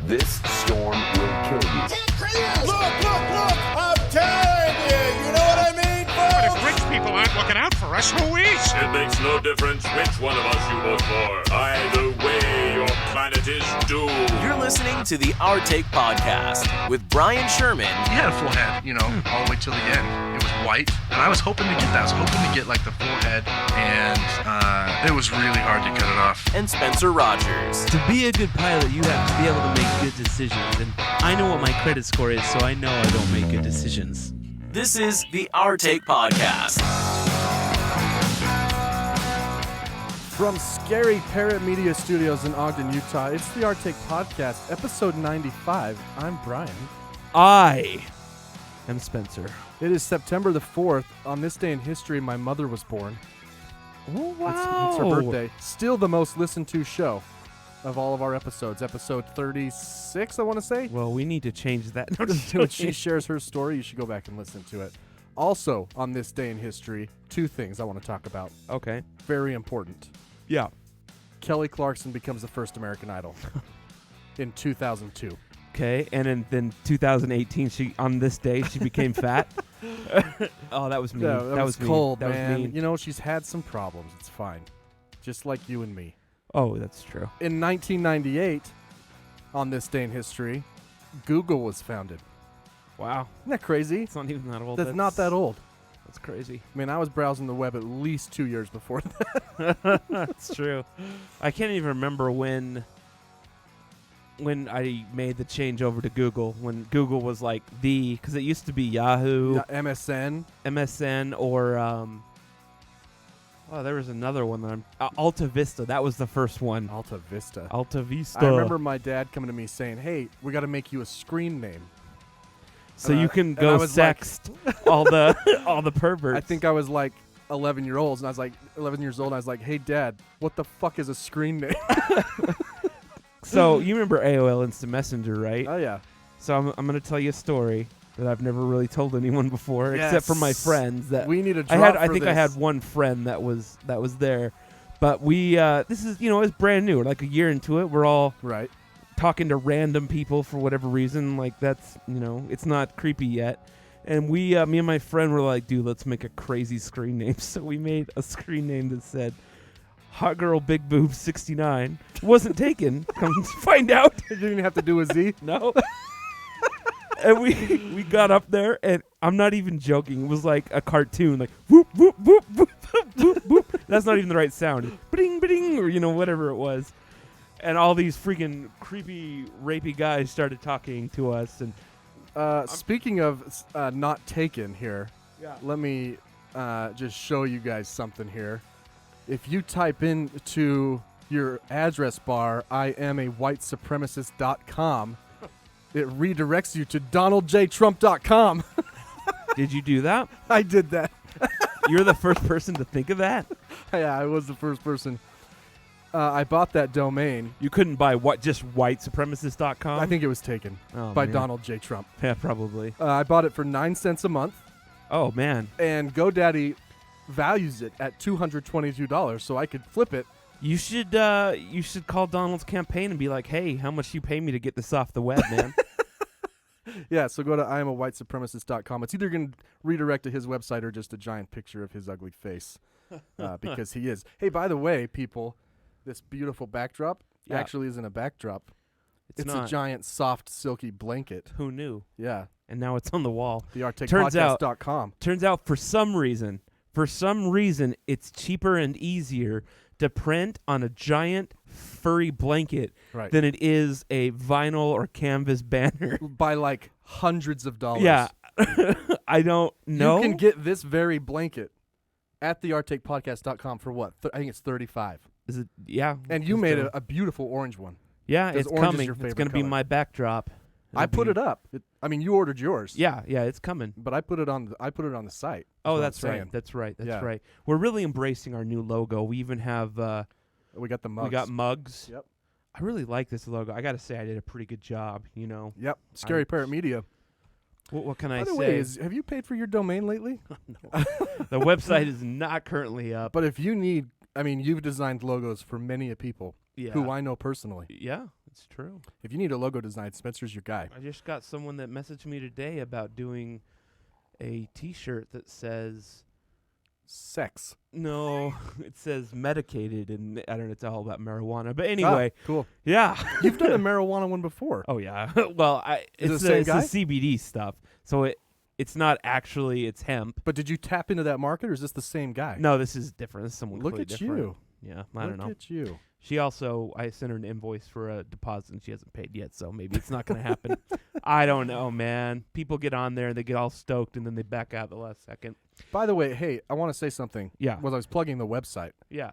This storm will kill you. Look! I'm telling you! You know what I mean, But if folks? rich people aren't looking out for us, who is? It makes no difference which one of us you vote for. Either way, your planet is doomed. You're listening to the Our Take Podcast with Brian Sherman. He had a full head, all the way till the end. It was white, and I was hoping to get that. I was hoping to get, like, the full head, and it was really hard to cut it off. And Spencer Rogers. To be a good pilot, you have to be able to make good decisions. And I know what my credit score is, so I know I don't make good decisions. This is the Our Take Podcast. From Scary Parrot Media Studios in Ogden, Utah, it's the Our Take Podcast, episode 95. I'm Brian. I am Spencer. It is September the 4th. On this day in history, my mother was born. Oh, It's her birthday. Still the most listened to show of all of our episodes. Episode 36, I want to say. Well, we need to change that. When she shares her story, you should go back and listen to it. Also, on this day in history, two things I want to talk about. Okay. Very important. Yeah. Kelly Clarkson becomes the first American Idol in 2002. Okay, and then 2018, on this day, she became fat. Oh, that was mean. No, that was cold, mean. That man. was mean. She's had some problems. It's fine. Just like you and me. Oh, that's true. In 1998, on this day in history, Google was founded. Wow. Isn't that crazy? It's not even that old. That's not that old. That's crazy. I mean, I was browsing the web at least 2 years before that. That's true. I can't even remember when I made the change over to Google, when Google was like because it used to be Yahoo, Yeah, MSN, or there was another one that Alta Vista. That was the first one. Alta Vista. Alta Vista. I remember my dad coming to me saying, "Hey, we got to make you a screen name." So you can and I go was sext all the perverts. I think I was like 11 years old, and I was like, "Hey, Dad, what the fuck is a screen name?" So you remember AOL Instant Messenger, right? Oh yeah. So I'm going to tell you a story that I've never really told anyone before, except for my friends. That we need a drop I think I had one friend that was there, but we this is it's brand new. We're like a year into it. We're all right talking to random people for whatever reason. Like that's it's not creepy yet. And me and my friend were like, dude, let's make a crazy screen name. So we made a screen name that said Hot Girl Big Boob 69. Wasn't taken. Come to find out. You didn't have to do a Z? No. And we got up there, and I'm not even joking. It was like a cartoon, like whoop whoop whoop whoop whoop whoop. That's not even the right sound. Ba-ding, ba-ding, or whatever it was. And all these freaking creepy, rapey guys started talking to us. And speaking of not taken here, let me just show you guys something here. If you type into your address bar, I am a white supremacist.com, it redirects you to donaldjtrump.com. Did you do that? I did that. You're the first person to think of that? Yeah, I was the first person. I bought that domain. You couldn't buy just whitesupremacist.com? I think it was taken by Donald J. Trump. Yeah, probably. I bought it for 9 cents a month. Oh, man. And GoDaddy values it at $222, so I could flip it. You should call Donald's campaign and be like, hey, how much you pay me to get this off the web, man? Yeah, so go to IamAWhiteSupremacist.com. It's either going to redirect to his website or just a giant picture of his ugly face, because he is. Hey, by the way, people, this beautiful backdrop actually isn't a backdrop. It's a giant, soft, silky blanket. Who knew? Yeah. And now it's on the wall. TheArcticPodcast.com. Turns out, for some reason, it's cheaper and easier to print on a giant furry blanket than it is a vinyl or canvas banner. By like hundreds of dollars. Yeah. I don't know. You can get this very blanket at thearcticpodcast.com for what? I think it's $35. Is it? Yeah. And you made a beautiful orange one. Yeah, it's coming. It's going to be my backdrop. I put it up. You ordered yours. Yeah, it's coming. But I put it on the site. Oh, that's right. That's right. We're really embracing our new logo. We even have we got the mugs. We got mugs. Yep. I really like this logo. I got to say I did a pretty good job, Yep. Scary Parrot Media. What can I say? By the way, have you paid for your domain lately? No. The website is not currently up. But if you need, you've designed logos for many people who I know personally. Yeah, It's true. If you need a logo design, Spencer's your guy. I just got someone that messaged me today about doing a T-shirt that says Sex. no, it says medicated, and I don't know. It's all about marijuana. But anyway, Cool. yeah. You've done a marijuana one before. Oh yeah. Well, Is it it's the same it's guy? the CBD stuff. So it's not actually it's hemp. But did you tap into that market, or is this the same guy? No, this is different. This is someone Look completely at different. you. Yeah, I don't know. Look at you. She also, I sent her an invoice for a deposit, and she hasn't paid yet, so maybe it's not going to happen. I don't know, man. People get on there, and they get all stoked, and then they back out at the last second. By the way, hey, I want to say something. Yeah. When I was plugging the website, Yeah.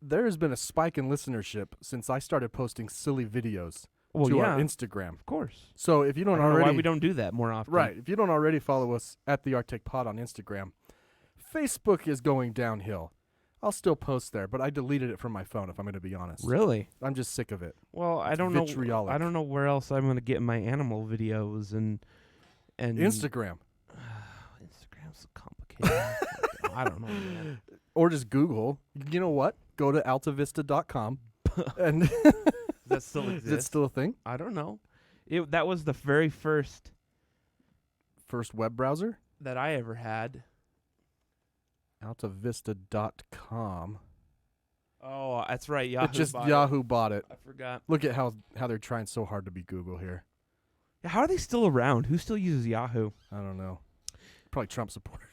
there has been a spike in listenership since I started posting silly videos Well, to yeah, our Instagram. of course. So if you I don't don't know already, why we don't do that more often. right? If you don't already follow us at the Arctic Pod on Instagram, Facebook is going downhill. I'll still post there, but I deleted it from my phone. If I'm going to be honest, Really? I'm just sick of it. Well, I don't know. vitriolic. I don't know where else I'm going to get my animal videos and Instagram, Instagram's complicated. I don't know, man. or just Google. You know what? Go to altavista.com, and Does that still is exist? it still a thing? I don't know. That was the very first First web browser, that I ever had. altavista.com. Oh, that's right. Yahoo. It just bought Yahoo bought it. I forgot. Look at how they're trying so hard to be Google here. How are they still around? Who still uses Yahoo? I don't know. Probably Trump supporters.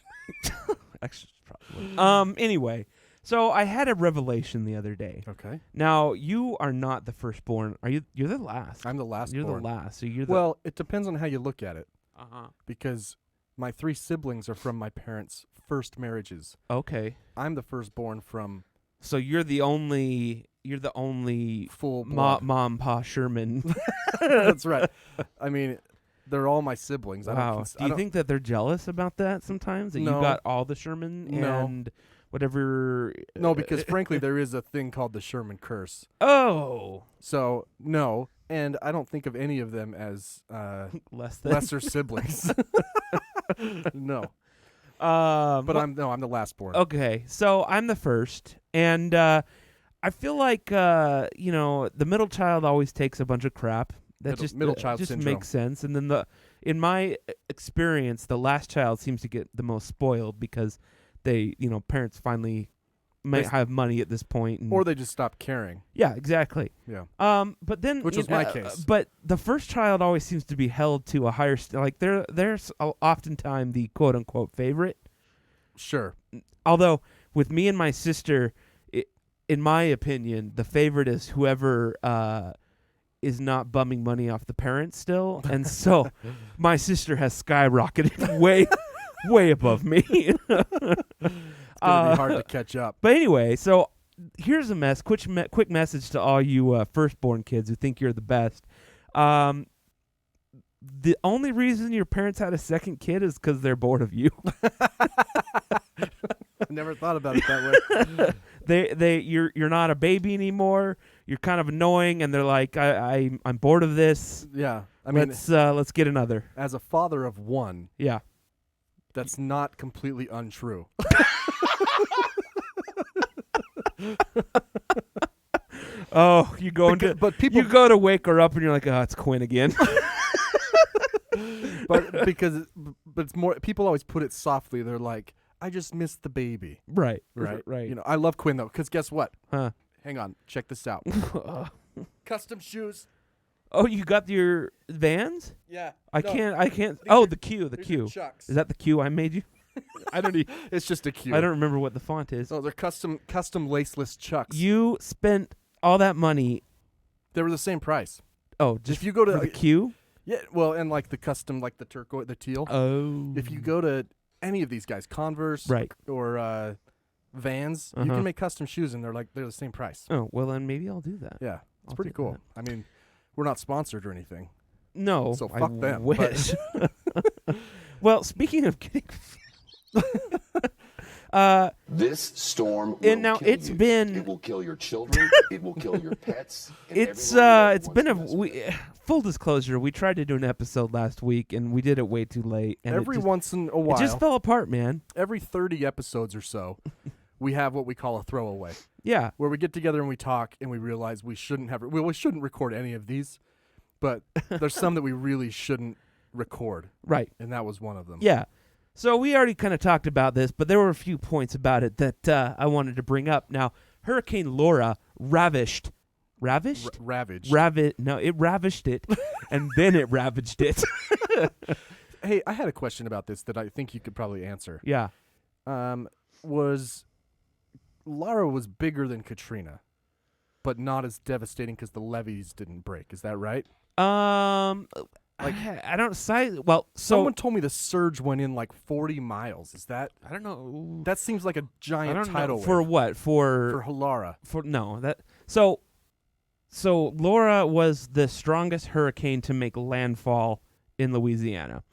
Actually, probably. Anyway, so I had a revelation the other day. Okay. Now you are not the firstborn. Are you? You're the last. I'm the last You're born. the last. So you're the. Well, it depends on how you look at it, Uh-huh. because my 3 siblings are from my parents' first marriages. Okay. I'm the firstborn from So you're the only. You're the only. full blood. Mom, Pa Sherman. That's right. I mean, they're all my siblings. I Wow. don't Do you think that they're jealous about that sometimes? That No. you got all the Sherman No. and whatever. No, because frankly, there is a thing called the Sherman curse. Oh. So, no. And I don't think of any of them as Less than. lesser siblings. No. But But I'm the last born. okay. So I'm the first, and I feel like the middle child always takes a bunch of crap. That Middle- just middle child just syndrome. makes sense. And then in my experience, the last child seems to get the most spoiled because they, parents finally might They- have money at this point, and Or they just stop caring. yeah, exactly. Yeah. But then Which was my case. But the first child always seems to be held to a higher like there's oftentimes the quote unquote favorite. Sure. Although with me and my sister, in my opinion, the favorite is whoever is not bumming money off the parents still, and so my sister has skyrocketed way above me. It's gonna be hard to catch up. But anyway, so here's a quick message to all you firstborn kids who think you're the best. The only reason your parents had a second kid is because they're bored of you. I never thought about it that way. You're not a baby anymore. You're kind of annoying, and they're like, I'm bored of this. Yeah. I mean, Let's get another. as a father of one, Yeah. that's not completely untrue. Oh, you go into But people, you go to wake her up, and you're like, oh, it's Quinn again. but it's more. People always put it softly. They're like, I just missed the baby. Right. Right. Right. You know, I love Quinn though, because guess what? Huh. Hang on, check this out. Custom shoes. Oh, you got your Vans? Yeah. I no, can't. these Oh, are- the Q. these are Q. Chucks. Is that the Q I made you? I don't. It's just a Q. I don't remember what the font is. No, they're custom laceless Chucks. You spent all that money. They were the same price. Oh, just if you go to for the Q. Yeah, well, and like the custom, like the turquoise, the teal. Oh. If you go to any of these guys, Converse, Right. or Vans, you Uh-huh. can make custom shoes, and they're the same price. Oh well, then maybe I'll do that. Yeah, it's I'll pretty do cool. that. I mean, we're not sponsored or anything. No, So I fuck them, but- wish. Well, speaking of getting, This storm will And now kill it's you. been- It will kill your children. It will kill your pets. and it's everyone it's who been wants a to mess with it. full disclosure. We tried to do an episode last week, and we did it way too late. And Every it just, once in a it while, just fell apart, man. every 30 episodes or so, we have what we call a throwaway. Yeah. where we get together and we talk and we realize we shouldn't record any of these, but there's some that we really shouldn't record, Right. and that was one of them. Yeah. So we already kind of talked about this, but there were a few points about it that I wanted to bring up. Now, Hurricane Laura ravished. Ravaged. It ravished it, and then it ravaged it. Hey, I had a question about this that I think you could probably answer. Yeah. Was Laura was bigger than Katrina, but not as devastating because the levees didn't break. Is that right? I don't say. Well, so Someone told me the surge went in like 40 miles. Is that? I don't know. That seems like a I giant don't tidal know for wave. what For Laura. for no that so Laura was the strongest hurricane to make landfall in Louisiana,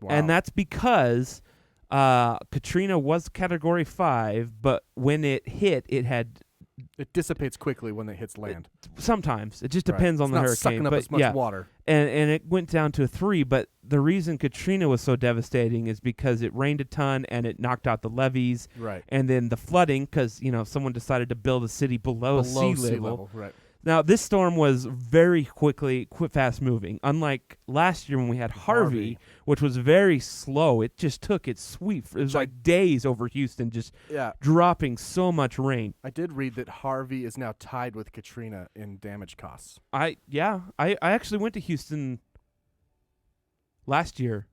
Wow. and that's because Katrina was Category 5, but when it hit, It dissipates quickly when it hits land. sometimes it just Right. depends on It's the not hurricane. sucking up but as much yeah, water. and it went down to a 3. But the reason Katrina was so devastating is because it rained a ton and it knocked out the levees. Right. And then the flooding, because someone decided to build a city below sea level. Right. Now this storm was very fast moving. Unlike last year when we had Harvey, which was very slow. It just took its sweep. It was like days over Houston, just Yeah. dropping so much rain. I did read that Harvey is now tied with Katrina in damage costs. I actually went to Houston last year.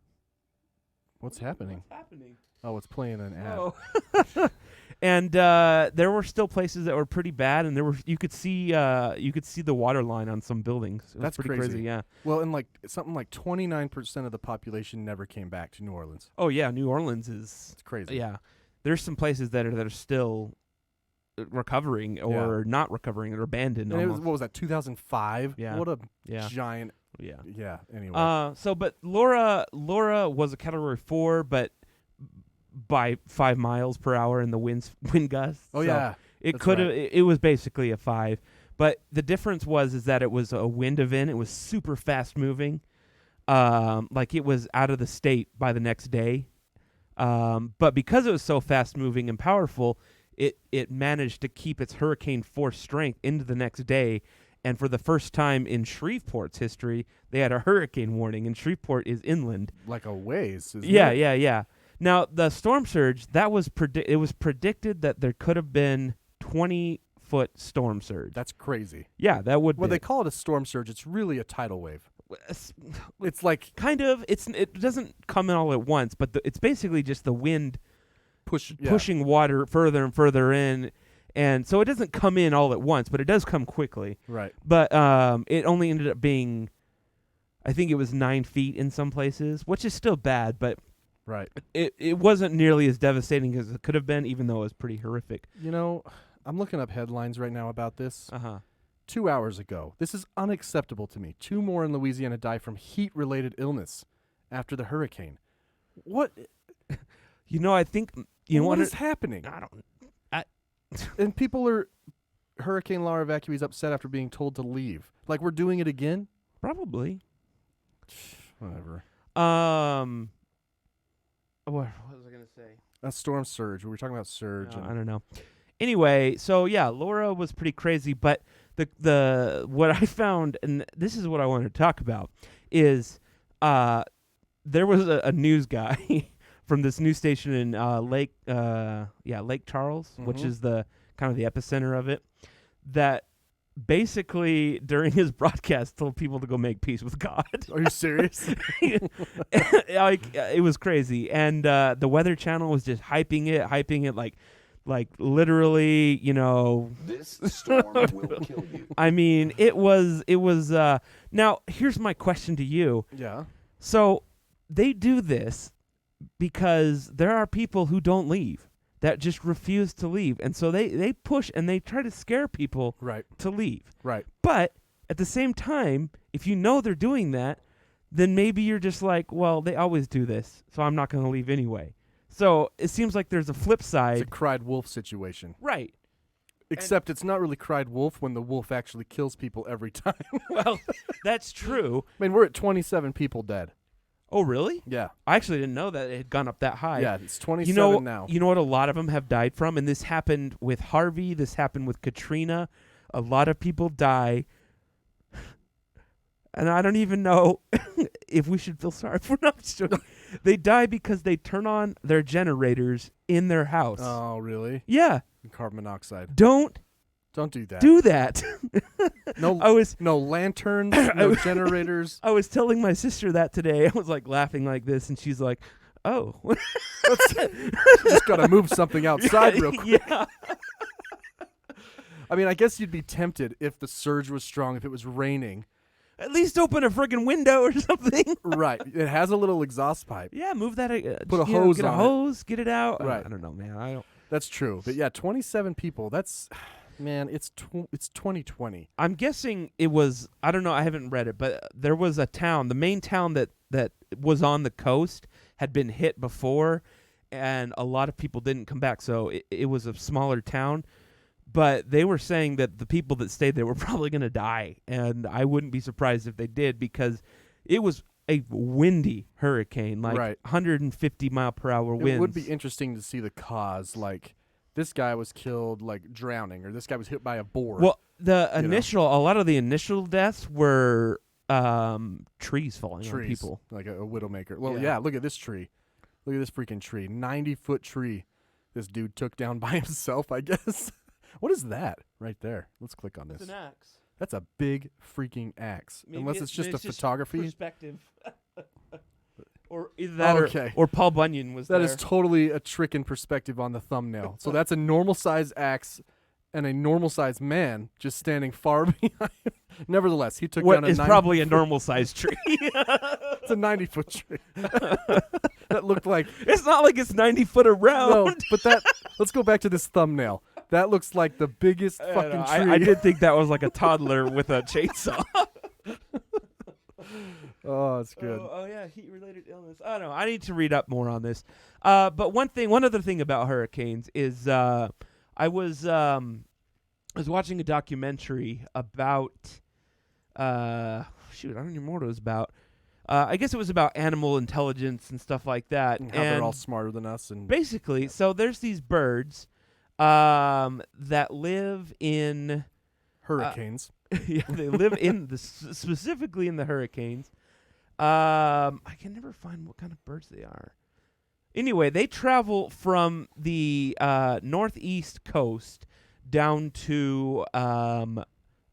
What's happening? Happening? Oh, it's playing an ad. Oh. And there were still places that were pretty bad, and you could see the water line on some buildings. It was That's pretty crazy. Yeah. Well, and like something like 29% of the population never came back to New Orleans. Oh yeah, New Orleans is It's crazy. yeah. There's some places that are still recovering or not recovering or abandoned. And it was, almost. what was that, 2005? Yeah. What a Yeah. giant. Yeah. Yeah, anyway. But Laura was a Category 4, but by 5 miles per hour in the wind gusts. Oh, So yeah. it That's could have. right. It was basically a 5, but the difference is that it was a wind event. It was super fast moving, like it was out of the state by the next day. But because it was so fast moving and powerful, it managed to keep its hurricane force strength into the next day. And for the first time in Shreveport's history, they had a hurricane warning. And Shreveport is inland. Like a ways. Isn't Yeah, it? yeah. Now the storm surge it was predicted that there could have been 20-foot storm surge. That's crazy. Yeah, that would. When be. they call it a storm surge, it's really a tidal wave. It's like kind of. It doesn't come in all at once, but it's basically just the wind pushing water further and further in. And so it doesn't come in all at once, but it does come quickly. Right. But it only ended up being, I think it was 9 feet in some places, which is still bad, but right. It wasn't nearly as devastating as it could have been, even though it was pretty horrific. I'm looking up headlines right now about this. 2 hours ago. This is unacceptable to me. 2 more in Louisiana die from heat-related illness after the hurricane. What? I think what is happening? I don't. And people are Hurricane Laura evacuees upset after being told to leave. Like we're doing it again? Probably. Whatever. What was I gonna say? A storm surge. We were talking about surge. I don't know. Anyway, so yeah, Laura was pretty crazy, but the what I found, and this is what I wanted to talk about, is there was a news guy from this news station in Lake Charles, which is the kind of the epicenter of it, that basically during his broadcast told people to go make peace with God. Are you serious? It was crazy, and the Weather Channel was just hyping it like literally, This storm will kill you. I mean, it was now here's my question to you. Yeah. So they do this because there are people who don't leave, that just refuse to leave. And so they push and they try to scare people to leave. Right. But at the same time, if you know they're doing that, then maybe you're just like, well, they always do this, so I'm not going to leave anyway. So it seems like there's a flip side. It's a cried wolf situation. Right. Except it's not really cried wolf when the wolf actually kills people every time. Well, that's true. I mean, we're at 27 people dead. Oh, really? Yeah. I actually didn't know that it had gone up that high. Yeah, it's 27 You know, now. you know what a lot of them have died from? And this happened with Harvey. This happened with Katrina. A lot of people die. And I don't even know if we should feel sorry for them. They die because they turn on their generators in their house. Oh, really? Yeah. Carbon monoxide. Don't do that. do that. No, no lanterns, no generators. I was telling my sister that today. I was like laughing like this, and she's like, "Oh, Just got to move something outside real quick. yeah." I mean, I guess you'd be tempted if the surge was strong, if it was raining. At least open a friggin' window or something. Right. It has a little exhaust pipe. Yeah, move that. Put a you know, hose get a on it. hose, get it out. Right. I don't know, man. I don't. That's true. But yeah, 27 people. That's, man, it's 2020. I'm guessing it was. I don't know. I haven't read it, but there was a town. The main town that was on the coast had been hit before, and a lot of people didn't come back. So it was a smaller town. But they were saying that the people that stayed there were probably going to die, and I wouldn't be surprised if they did because it was a windy hurricane, like Right. 150 mile per hour winds. It would be interesting to see the cause. Like, this guy was killed, like, drowning, or this guy was hit by a board. Well, the you know. initial, a lot of the initial deaths were trees falling on trees, people. like a widowmaker. Well, Yeah. yeah, look at this tree. Look at this freaking tree. 90-foot tree this dude took down by himself, I guess. What is that right there? Let's click on this. axe. That's a big freaking axe. Unless it's just a photography. Perspective. Or either that Okay. or Paul Bunyan was That there. is totally a trick in perspective on the thumbnail. So that's a normal size axe and a normal size man just standing far behind. Nevertheless, he took what down a is 90 probably a normal sized tree. It's a 90-foot tree. That looked like It's not like it's 90 foot around. no, but that. Let's go back to this thumbnail. That looks like the biggest I fucking know, tree. I did think that was like a toddler with a chainsaw. Oh, it's good. Oh yeah, heat-related illness. I don't know. I need to read up more on this. But one other thing about hurricanes is I was watching a documentary about I don't even know what it was about. I guess it was about animal intelligence and stuff like that. And how they're all smarter than us. And basically, so there's these birds that live in hurricanes. yeah, they live in specifically in the hurricanes. I can never find what kind of birds they are. Anyway, they travel from the northeast coast down to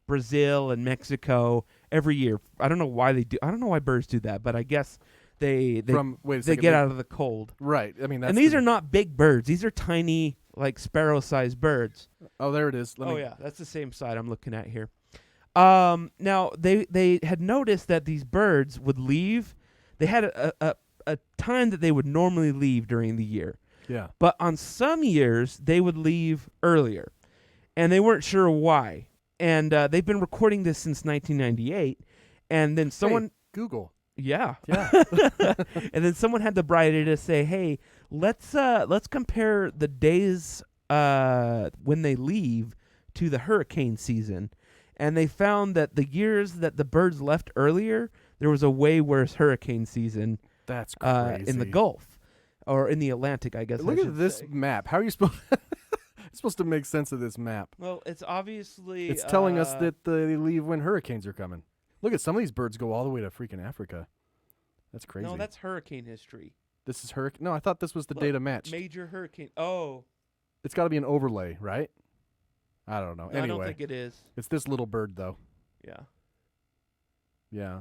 Brazil and Mexico every year. I don't know why they do. I don't know why birds do that, but I guess they Wait a they second, get out of the cold. Right. I mean, that's And these are not big birds. These are tiny, like sparrow-sized birds. Oh, there it is. Yeah, that's the same side I'm looking at here. Now they had noticed that these birds would leave. They had a time that they would normally leave during the year, Yeah. but on some years they would leave earlier, and they weren't sure why. And they've been recording this since 1998, and then someone. Hey, Google. Yeah. Yeah. And then someone had the bright idea to say, "Hey, let's compare the days when they leave to the hurricane season." And they found that the years that the birds left earlier, there was a way worse hurricane season That's crazy. in the Gulf or in the Atlantic, I guess. Look I at should this say. map. How are you supposed? It's supposed to make sense of this map. Well, it's obviously It's telling us that they leave when hurricanes are coming. Look at some of these birds go all the way to freaking Africa. That's crazy. No, that's hurricane history. This is hurricane. No, I thought this was the Look, data matched. Major hurricane. Oh, It's got to be an overlay, right? I don't know. no, I don't Anyway, think it is. it's this little bird though. Yeah. Yeah.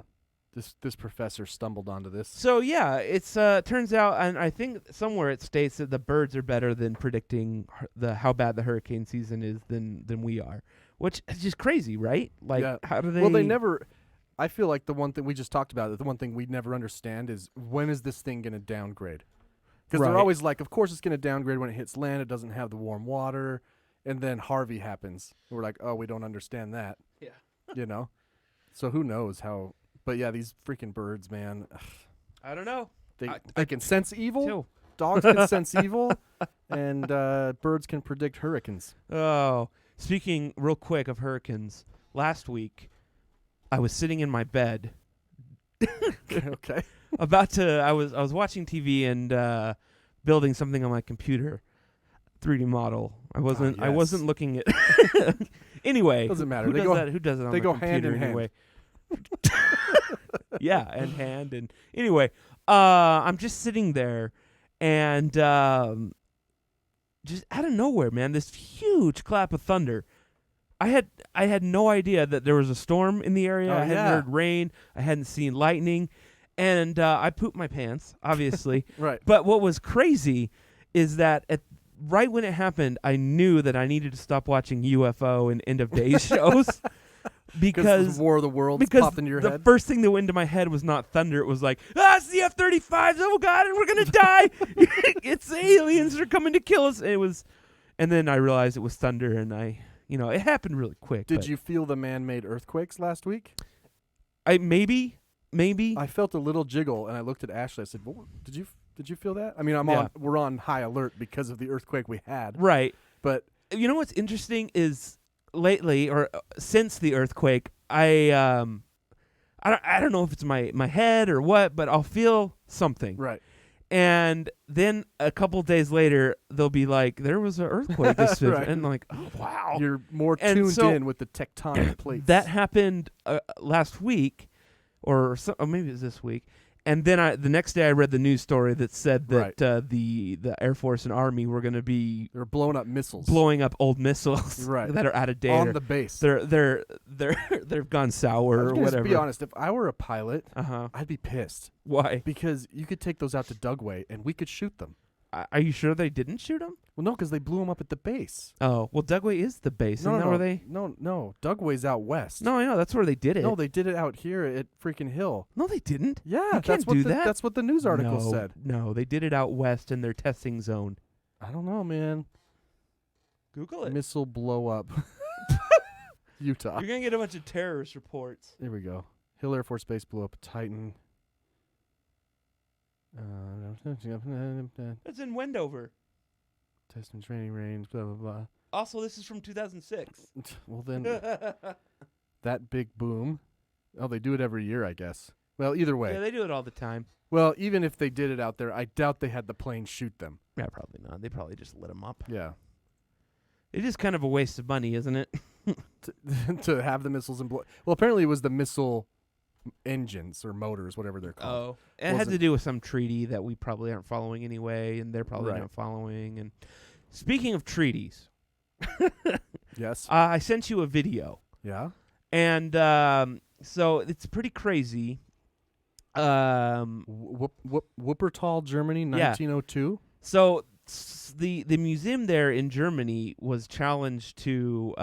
This professor stumbled onto this. So yeah, it's turns out, and I think somewhere it states that the birds are better than predicting how bad the hurricane season is than we are, which is just crazy, right? Like, Yeah. how do they? Well, they never. I feel like the one thing we just talked about, the one thing we never understand is when is this thing going to downgrade? Because they're Right. always like, of course it's going to downgrade when it hits land. It doesn't have the warm water, and then Harvey happens. And we're like, oh, we don't understand that. Yeah. You know. So who knows how? But yeah, these freaking birds, man. I don't know. They can sense evil. Too. Dogs can sense evil, and birds can predict hurricanes. Oh, speaking real quick of hurricanes, last week I was sitting in my bed. Okay. I was watching TV and building something on my computer, 3D model. I wasn't looking at. Anyway, Doesn't matter. Who They does go- that? Who does it on they my go hand computer in hand. anyway? Yeah, and anyway, I'm just sitting there, and just out of nowhere, man, this huge clap of thunder. I had no idea that there was a storm in the area. Oh, I hadn't yeah. heard rain. I hadn't seen lightning, and I pooped my pants, obviously. Right. But what was crazy is that right when it happened, I knew that I needed to stop watching UFO and end of days shows because War of the Worlds because popped into your the head. first thing that went into my head was not thunder. It was like, it's the F-35s. Oh God, and we're gonna die. It's the aliens are coming to kill us. And then I realized it was thunder, and it happened really quick. Did but you feel the man-made earthquakes last week? Maybe. I felt a little jiggle, and I looked at Ashley. I said, "Whoa, did you feel that?" I mean, Yeah. we're on high alert because of the earthquake we had. Right. But You know what's interesting is lately or since the earthquake, I don't know if it's my head or what, but I'll feel something. right, And then a couple days later, they'll be like, "There was an earthquake this Right. and I'm like, "Oh wow!" you're more And tuned so in with the tectonic plates. That happened last week, or maybe it was this week. And then the next day I read the news story that said that Right. the Air Force and Army were going to be They're blowing up missiles blowing up old missiles Right. that are out of date. on or the base. they've gone sour or I'm gonna whatever. be honest. If I were a pilot, Uh-huh. I'd be pissed Why? because you could take those out to Dugway and we could shoot them. Are you sure they didn't shoot them? Well, no, because they blew them up at the base. Oh, well, Dugway is the base. Isn't that where they? No. Dugway's out west. No, I know. That's where they did it. No, they did it out here at freaking Hill. No, they didn't. Yeah, You that's can't what do the, that. That's what the news article No, said. No, they did it out west in their testing zone. I don't know, man. Google it. Missile blow up. Utah. You're gonna get a bunch of terrorist reports. There we go. Hill Air Force Base blew up a Titan. It's in Wendover. Test and training range, blah, blah, Also, this is from 2006. blah. Well, then, that big boom. Oh, they do it every year, I guess. Well, either way. Yeah, they do it all the time. Well, even if they did it out there, I doubt they had the plane shoot them. Yeah, probably not. They probably just lit them up. Yeah. It is kind of a waste of money, isn't it? To have the missiles and blow. Well, apparently it was the missile engines or motors, whatever they're called. It had to Wasn't- do with some treaty that we probably aren't following anyway, and they're probably Right. not following. And speaking of treaties, Yes. I sent you a video, Yeah. and so it's pretty crazy. Wuppertal, Germany, Yeah. 1902. So the museum there in Germany was challenged to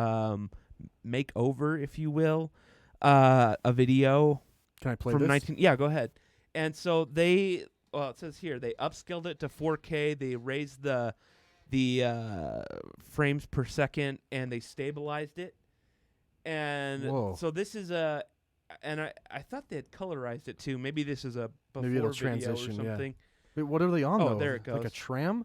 make over, if you will, a video Can I play from this? 19. Yeah, go ahead. And so it says here they upscaled it to 4K. They raised the frames per second, and they stabilized it. And Whoa. so this is and I thought they had colorized it too. Maybe this is a before Maybe it'll video transition, or yeah. something. Wait, what are they on, Oh, though? there it Like a goes. tram?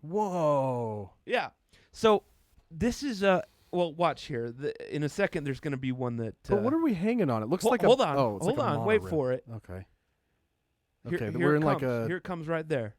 Whoa. Yeah. So this is well, watch here. In a second, there's going to be one that. But what are we hanging on? It looks like hold a... on. Oh, it's Hold like a on. Wait monorail. for it. Okay. Here- Okay, here we're it in like comes. a... Here it comes right there.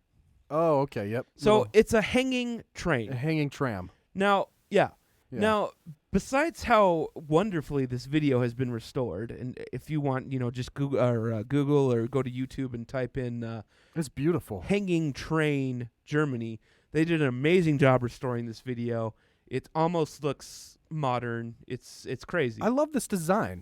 Oh, okay, yep. So Little- it's a hanging a train. hanging tram. Now, yeah. Yeah. Now, besides how wonderfully this video has been restored, and if you want, just Google or go to YouTube and type in It's beautiful. "hanging train Germany," they did an amazing job restoring this video. It almost looks modern. It's crazy. I love this design.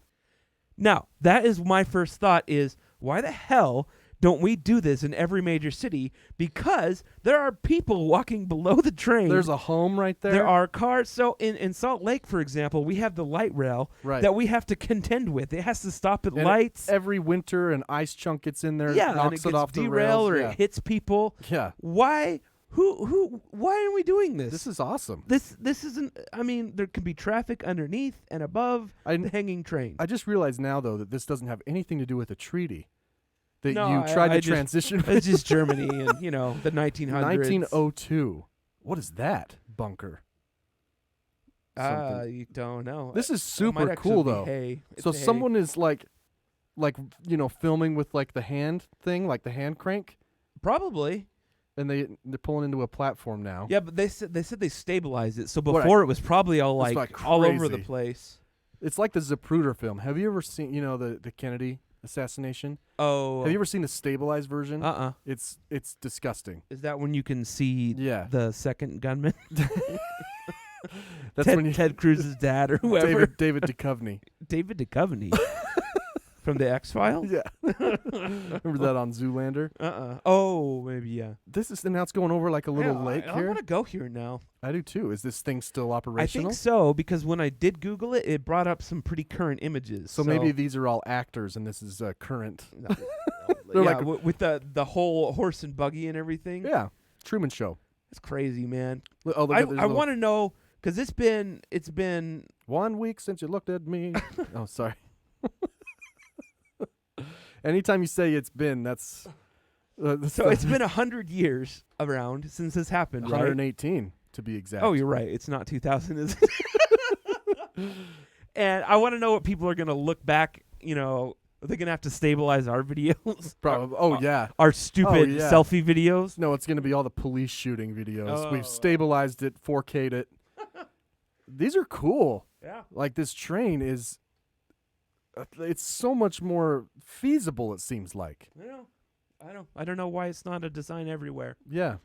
Now, that is my first thought is, why the hell don't we do this in every major city? Because there are people walking below the train. There's a home right there. There are cars. So in Salt Lake, for example, we have the light rail Right. that we have to contend with. It has to stop at And lights. Every winter, an ice chunk gets in there, Yeah, and knocks it it gets off the derailed rails. or yeah. it hits people. Yeah. Why? Why are we doing this? This is awesome. This isn't. I mean, there can be traffic underneath and above the hanging train. I just realized now, though, that this doesn't have anything to do with a treaty that No, you I- tried I to just- transition It's just Germany and the 1900s. 1902. What is that bunker? Something. You don't know. This is It might super actually cool, be though. hay. So It's hay. someone is like like filming with like the hand thing, like the hand crank, Probably. and they're pulling into a platform now. Yeah, but they said they stabilized it. So What, before it was probably all It's like like all over the crazy. place. It's like the Zapruder film. Have you ever seen the Kennedy assassination? Oh. Have you ever seen the stabilized version? Uh-uh. It's disgusting. Is that when you can see Yeah. the second gunman? That's Ted, when you Ted Cruz's dad or whoever. David Duchovny. David Duchovny. From the X-Files? Yeah. Remember that on Zoolander? Oh, maybe, yeah. This is now it's going over like a little Yeah, lake I here. want to go here now. I do too. Is this thing still I operational? think so, because when I did Google it, it brought up some pretty current images. So maybe these are all actors and this is current. yeah, like- with the whole horse and buggy and everything. Yeah. Truman Show. It's crazy, man. Oh, look I at this want to know, because it's been 1 week since you looked at me. Oh, sorry. Anytime you say it's been, that's so it's been 100 years around since this happened, right? 118 to be exact. Oh, you're right. It's not 2000, is it? And I want to know what people are going to look back, are they going to have to stabilize our videos? Probably. Oh, yeah. Our stupid yeah. selfie videos? No, it's going to be all the police shooting videos. Oh. We've stabilized it, 4K'd it. These are cool. Yeah. Like this train is, it's so much more feasible, it seems like. I don't know why it's not a design everywhere. Yeah.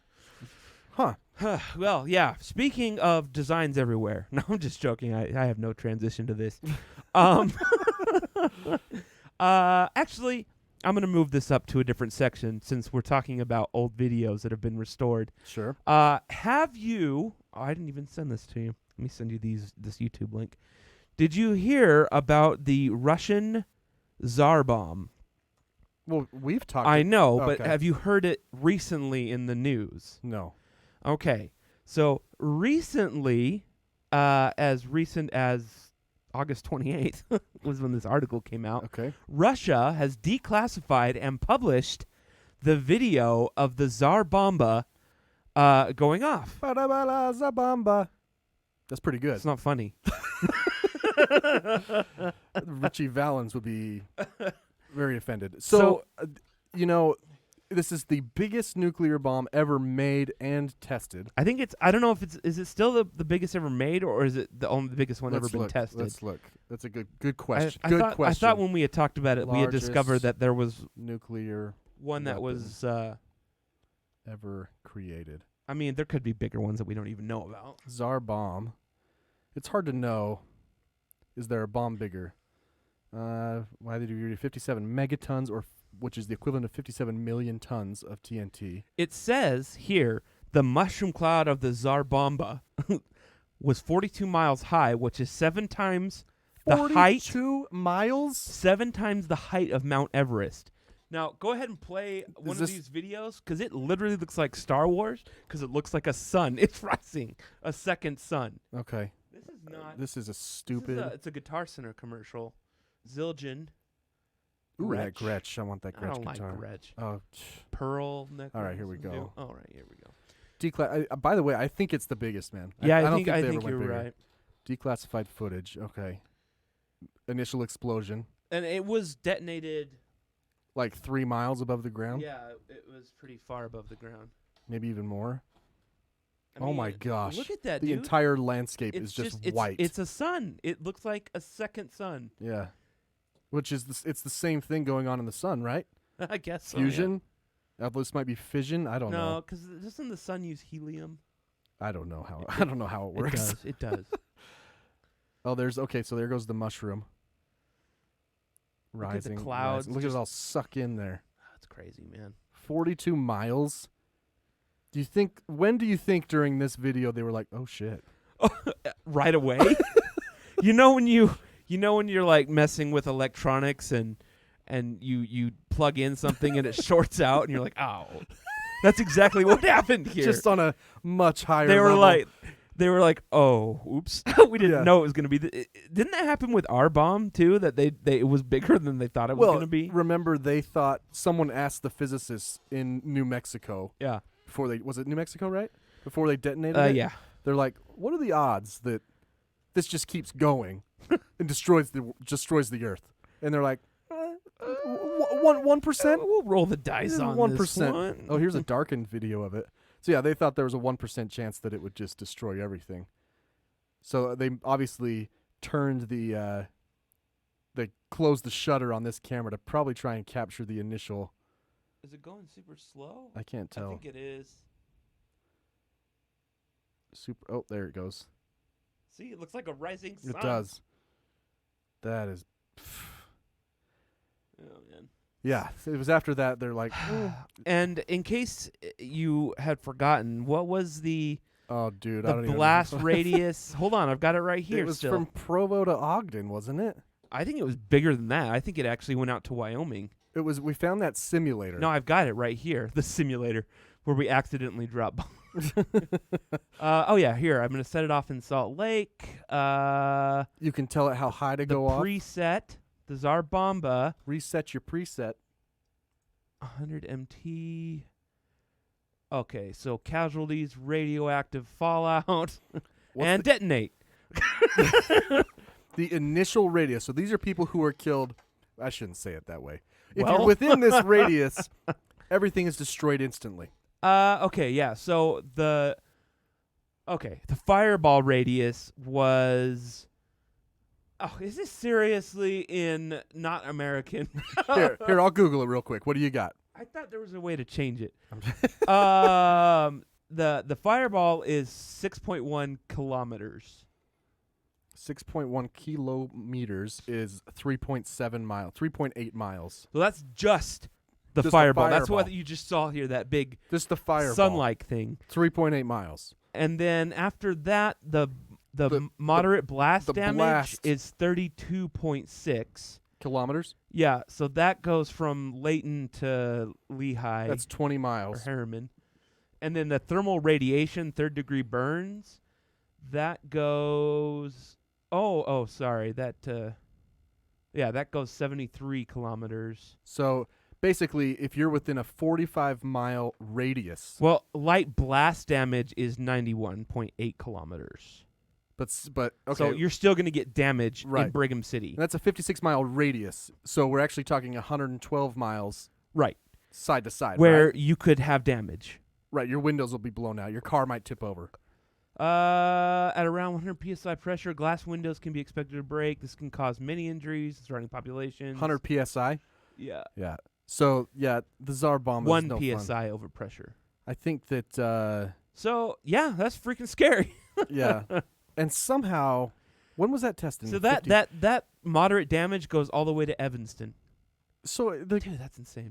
Huh. Well, yeah. Speaking of designs everywhere. No, I'm just joking. I have no transition to this. Actually, I'm going to move this up to a different section since we're talking about old videos that have been restored. Sure. Have you... Oh, I didn't even send this to you. Let me send you this YouTube link. Did you hear about the Russian Tsar bomb? Well, we've talked. I know, but okay. have you heard it recently in the news? No. Okay. So recently, as recent as August 28th was when this article came out, Okay. Russia has declassified and published the video of the Tsar Bomba going off. Ba-da-ba-la, Zabamba. That's pretty good. It's not funny. Richie Valens would be very offended. So- So, this is the biggest nuclear bomb ever made and tested. I think I don't know if is it still the biggest ever made, or is it the biggest one ever been tested? Let's look. That's a good question. I Good thought, question. I thought when we had talked about it, we had discovered Largest that there was nuclear one that weapon. was... ever created. I mean, there could be bigger ones that we don't even know about. Tsar bomb. It's hard to know. Is there a bomb bigger? Why did you 57 megatons, which is the equivalent of 57 million tons of TNT? It says here, the mushroom cloud of the Tsar Bomba was 42 miles high, which is 7 times the height. 42 miles? 7 times the height of Mount Everest. Now, go ahead and play one of this- these videos, because it literally looks like Star Wars, because it looks like a sun. It's rising, a second sun. Okay. This is not... This is a stupid. It's a Guitar Center commercial. Zildjian. Ooh, that Gretsch. I want that I Gretsch don't guitar. like Gretsch. Oh, Pearl necklace. All right, here we and go. do- All right, here we go. by the way, I think it's the biggest, man. Yeah, I don't think they I ever think went you're bigger. right. Declassified footage. Okay. Initial explosion. And it was detonated. Like 3 miles above the ground. Yeah, it was pretty far above the ground. Maybe even more. I Oh mean, my gosh. Look at that, The dude. entire landscape It's is just it's, white. It's a sun. It looks like a second sun. Yeah. Which is it's the same thing going on in the sun, right? I guess so, Fusion. This might be fission. I Yeah. don't No, know. because doesn't the sun use helium? I don't know how. I don't know how it works. It does. Oh, so there goes the mushroom. Look at the Rising. clouds rising. Look at just- it all suck in there. That's crazy, man. 42 miles. When do you think during this video they were like, "Oh shit"? Right away. you know when you're like messing with electronics and you plug in something and it shorts out and you're like, "Oh." That's exactly what happened here. Just on a much higher they were level. like, "Oh, oops." We didn't Yeah. know it was going to be didn't that happen with our bomb too, that it was bigger than they thought it was well, going to be? remember they thought someone asked the physicists in New Mexico Yeah. before was it New Mexico, right? Before they detonated it? Yeah. They're like, "What are the odds that this just keeps going and destroys the earth?" And they're like, 1%. We'll roll the dice on 1%. this one. Oh, here's a darkened video of it. So yeah, they thought there was a 1% chance that it would just destroy everything. So they obviously turned they closed the shutter on this camera to probably try and capture the initial. Is it going super slow? I can't tell. I think it is. Super. Oh, there it goes. See, it looks like a rising sun. It does. That is. Oh, man. Yeah, it was after that they're like, And in case you had forgotten, what was the oh, dude, I don't even blast know. radius? Hold on, I've got it right here. It was still. from Provo to Ogden, wasn't it? I think it was bigger than that. I think it actually went out to Wyoming. It was. We found that simulator. No, I've got it right here. The simulator where we accidentally dropped bombs. Oh yeah, here I'm gonna set it off in Salt Lake. You can tell it how high to The go off. preset, the Tsar Bomba, Reset your preset. 100 MT. Okay, so casualties, radioactive fallout, and detonate. The initial radius. So these are people who are killed. I shouldn't say it that way. If Well. you're within this radius, everything is destroyed instantly. Okay, yeah. So the fireball radius was. Oh, is this seriously in not American? Here, I'll Google it real quick. What do you got? I thought there was a way to change it. The fireball is 6.1 kilometers. 6.1 kilometers is 3.7 miles, 3.8 miles. So that's just the Just the fireball. That's what fireball. you just saw here. That big Just the fireball. sun-like thing. 3.8 miles. And then after that, the moderate blast the damage blast. is 32.6. Kilometers? Yeah, so that goes from Layton to Lehigh That's 20 or miles. Harriman. And then the thermal radiation, third-degree burns, that goes... Oh, sorry. That goes 73 kilometers. So basically, if you're within a 45-mile radius, Well, light blast damage is 91.8 kilometers. but okay, So you're still going to get damage in Right. Brigham City. that's a 56-mile radius. So we're actually talking 112 miles Right. side to side. Where right? you could have damage. Right, your windows will be blown out. Your car might tip over. At around 100 psi pressure, glass windows can be expected to break. This can cause many injuries to surrounding populations. 100 psi. Yeah. Yeah. So yeah, the Tsar bomb is 1 no fun. psi over pressure. I think that So, yeah, that's freaking scary. yeah, and somehow, when was that tested? So In that 50? that moderate damage goes all the way to Evanston. So the Dude, that's insane.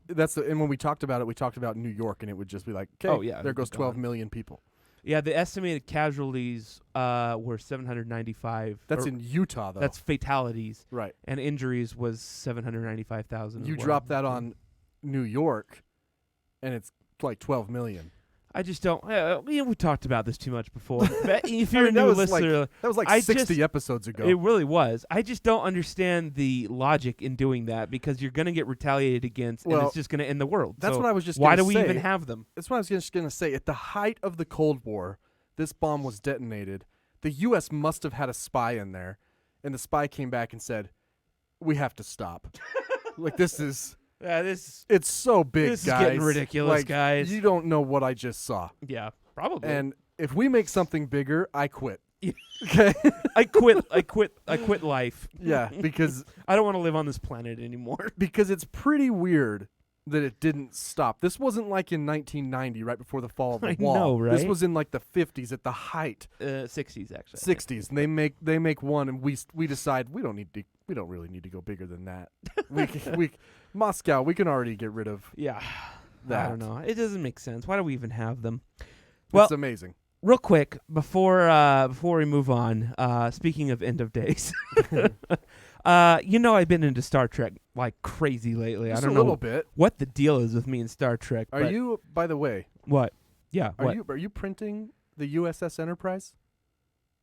and when we talked about it, we talked about New York, and it would just be like, okay, Oh, yeah, there it'd goes be 12 gone. million people. Yeah, the estimated casualties were 795. That's or in Utah, though. That's fatalities, right. and injuries was 795,000. as You well. drop that on New York, and it's like 12 million. I just don't. We talked about this too much before. But if you're I mean, a that new was listener, that was like I 60 just- episodes ago. it really was. I just don't understand the logic in doing that because you're going to get retaliated against, and Well, it's just going to end the world. that's So what I was just Why gonna do we say. even have them? That's what I was just going to say. At the height of the Cold War, this bomb was detonated. The U.S. must have had a spy in there, and the spy came back and said, "We have to stop." Like this is. It's so big, This is guys. getting ridiculous, Like, guys. You don't know what I just saw. Yeah, probably. And if we make something bigger, I quit. Yeah. Okay. I quit life. Yeah, because I don't want to live on this planet anymore. it's pretty weird that it didn't stop. This wasn't like in 1990, right before the fall of the I wall. know, This right? was in like the 50s at the height. 60s actually. 60s, and they make one, and we decide we don't really need to go bigger than that. Moscow, we can already get rid of. Yeah. That. I don't know. It doesn't make sense. Why do we even have them? It's Well, amazing. real quick before we move on, speaking of end of days, I've been into Star Trek like crazy lately. Just I don't a know little bit. what the deal is with me and Star Trek. Are but you, by the way, what? Yeah. what? are you printing the USS Enterprise?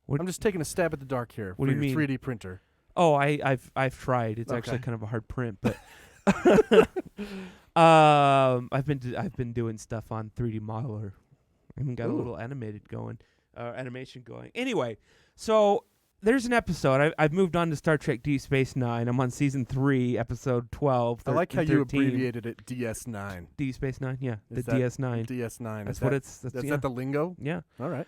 What- I'm just taking a stab at the dark here. What for do you your mean? 3D printer. Oh, I've tried. It's actually Okay. kind of a hard print, but I've been doing stuff on 3D Modeler. I even got a Ooh. little animation going. Anyway, so there's an episode. I've moved on to Star Trek Deep Space Nine. I'm on season 3, episode 12. I like how 13. you abbreviated it DS9. Deep Space Nine, yeah, Is the that DS9. DS9. That's Is what that, it's. That's Is yeah. that the lingo? Yeah. All right.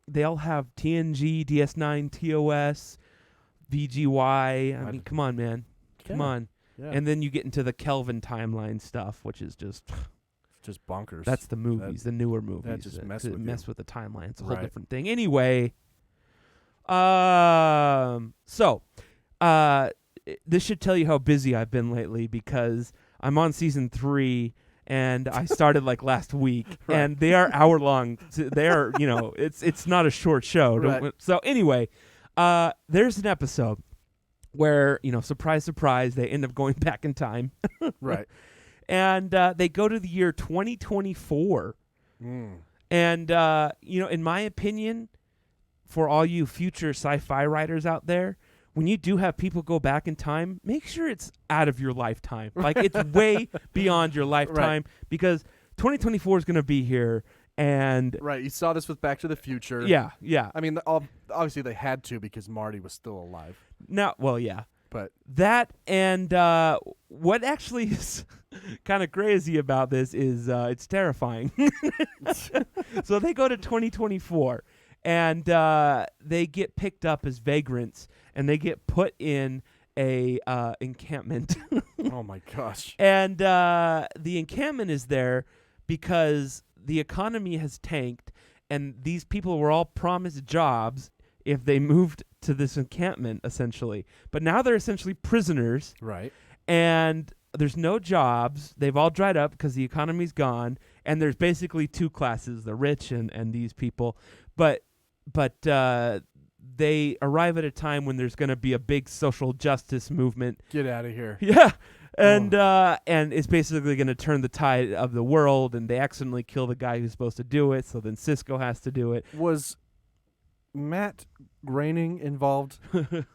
They all have TNG, DS9, TOS, VGY. I mean, come on, man. Come Yeah. on. Yeah. And then you get into the Kelvin timeline stuff, which is just just bonkers. that's the movies, the newer movies. just that mess could with you. mess with the timeline. It's a whole Right. different thing. Anyway, this should tell you how busy I've been lately because I'm on season 3 and I started like last week, Right. and they are hour long. They are, it's not a short show. Right. So anyway, there's an episode where, surprise, surprise, they end up going back in time. right. And they go to the year 2024. Mm. And, in my opinion, for all you future sci-fi writers out there, when you do have people go back in time, make sure it's out of your lifetime. Like, it's way beyond your lifetime because 2024 is going to be here. And Right. You saw this with Back to the Future. yeah. I mean, obviously they had to because Marty was still alive. Now, well, yeah. But That and what actually is kind of crazy about this is it's terrifying. So they go to 2024 and they get picked up as vagrants and they get put in a encampment. oh my gosh. And the encampment is there because the economy has tanked and these people were all promised jobs if they moved to this encampment, essentially. But now they're essentially prisoners, Right. and there's no jobs. They've all dried up because the economy's gone, and there's basically two classes, the rich and these people. But they arrive at a time when there's going to be a big social justice movement. Get out of here. Yeah. And it's basically going to turn the tide of the world, and they accidentally kill the guy who's supposed to do it, so then Cisco has to do it. Was Matt Groening involved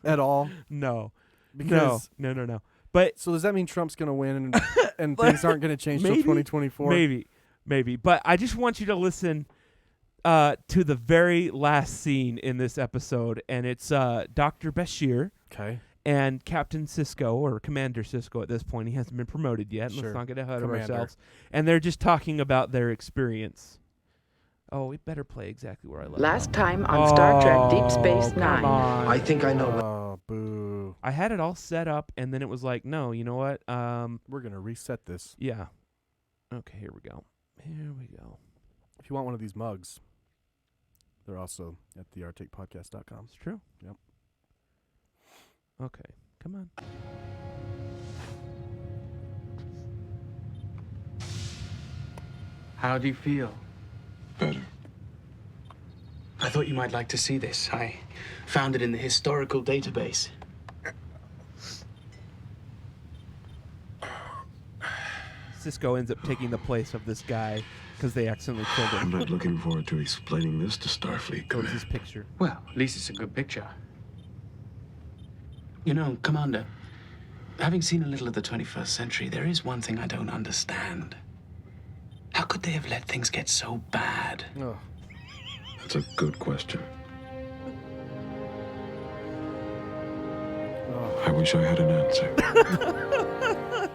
at all? No. Because No. But so does that mean Trump's going to win and things aren't going to change till Maybe. 2024? Maybe. But I just want you to listen to the very last scene in this episode, and it's Dr. Bashir Okay. and Captain Cisco, or Commander Cisco at this point. He hasn't been promoted yet. Sure. Let's not get ahead Commander. of ourselves. And they're just talking about their experience. Oh, we better play exactly where I left Last off. time on Star Trek Deep Space Come Nine. on. I think I know what. Oh, boo. I had it all set up, and then it was like, no, you know what? We're going to reset this. Yeah. Okay, here we go. If you want one of these mugs, they're also at thearcticpodcast.com. It's true. Yep. Okay, come on. How do you feel? Better. I thought you might like to see this. I found it in the historical database. Cisco ends up taking the place of this guy because they accidentally killed I'm him. not looking forward to explaining this to Starfleet Go to his Command. picture. Well, at least it's a good picture. You know, Commander, having seen a little of the 21st century, there is one thing I don't understand. How could they have let things get so bad? Oh. That's a good question. I wish I had an answer.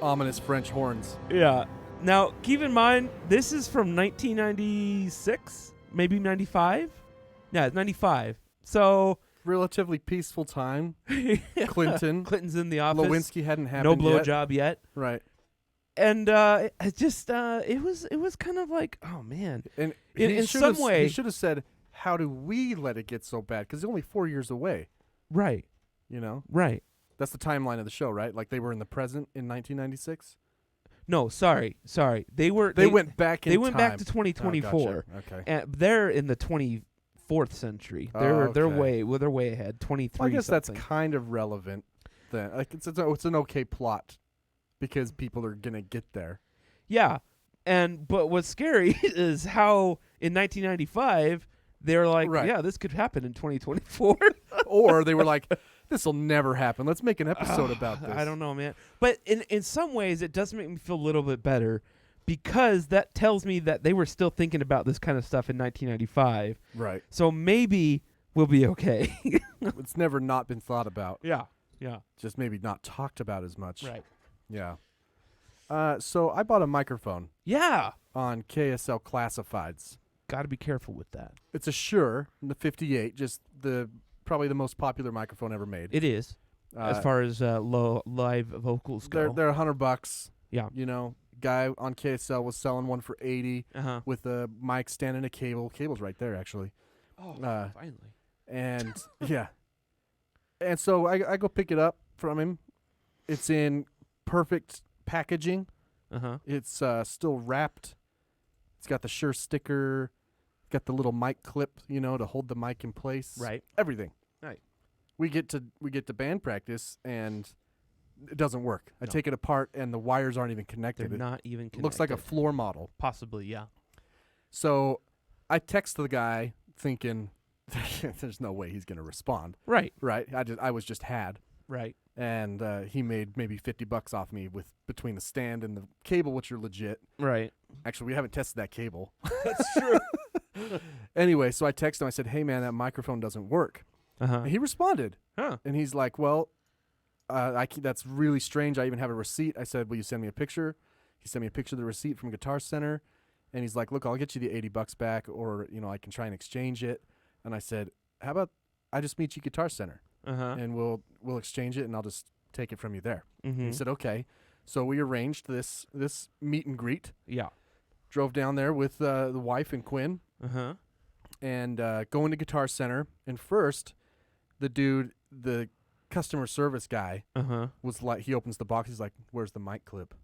Ominous French horns. Yeah. Now, keep in mind, this is from 1996, maybe 95. Yeah, it's 95. So Relatively peaceful time. Clinton. Clinton's in the office. Lewinsky hadn't happened No yet. blowjob yet. Right. And it just it was kind of like, oh man. And In he some should've- way- he should have said, "How do we let it get so bad?" Because it's only 4 years away. Right. You know, Right. that's the timeline of the show, right? Like they were in the present in 1996. No, sorry. They were They went back in They went back time. to 2024. Oh, gotcha. Okay. And they're in the 24th century. Oh, They're okay. way ahead. 23. Well, I guess something. that's kind of relevant. Then, like it's an okay plot because people are gonna get there. Yeah. But what's scary is how in 1995 they were like, Right. yeah, this could happen in 2024. Or they were like, "This will never happen. Let's make an episode about this." I don't know, man. But in some ways, it does make me feel a little bit better because that tells me that they were still thinking about this kind of stuff in 1995. Right. So maybe We'll be okay. It's never not been thought about. Yeah. Yeah. Just maybe not talked about as much. Right. Yeah. So I bought a microphone Yeah. on KSL Classifieds. Got to be careful with that. It's a Shure, the 58, just probably the most popular microphone ever made. It is. As far as low live vocals go. They're $100. Yeah. You know, guy on KSL was selling one for 80 Uh-huh. with a mic stand and a cable. Cable's right there, actually. Oh, finally. And yeah. And so I go pick it up from him. It's in perfect packaging. Uh-huh. It's still wrapped. It's got the Shure sticker, got the little mic clip, you know, to hold the mic in place. Right. Everything. Right. We get to band practice and it doesn't work. I No. take it apart and the wires aren't even connected. They're It not even connected. looks like a floor model. Possibly, yeah. So I text the guy thinking there's no way he's going to respond. Right. Right. I was just had. Right. And he made maybe $50 off me with between the stand and the cable, which are legit. Right. Actually, we haven't tested that cable. That's true. Anyway, so I texted him. I said, "Hey, man, that microphone doesn't work." Uh-huh. And he responded. Huh. And he's like, "Well, that's really strange. I even have a receipt." I said, "Will you send me a picture?" He sent me a picture of the receipt from Guitar Center. And he's like, "Look, I'll get you the $80 back, or I can try and exchange it." And I said, "How about I just meet you Guitar Center, Uh-huh. and we'll exchange it, and I'll just take it from you there." Mm-hmm. He said, "Okay." So we arranged this meet and greet. Yeah. Drove down there with the wife and Quinn, Uh-huh. and go into Guitar Center. And first, the customer service guy, Uh-huh. was like, he opens the box. He's like, "Where's the mic clip?"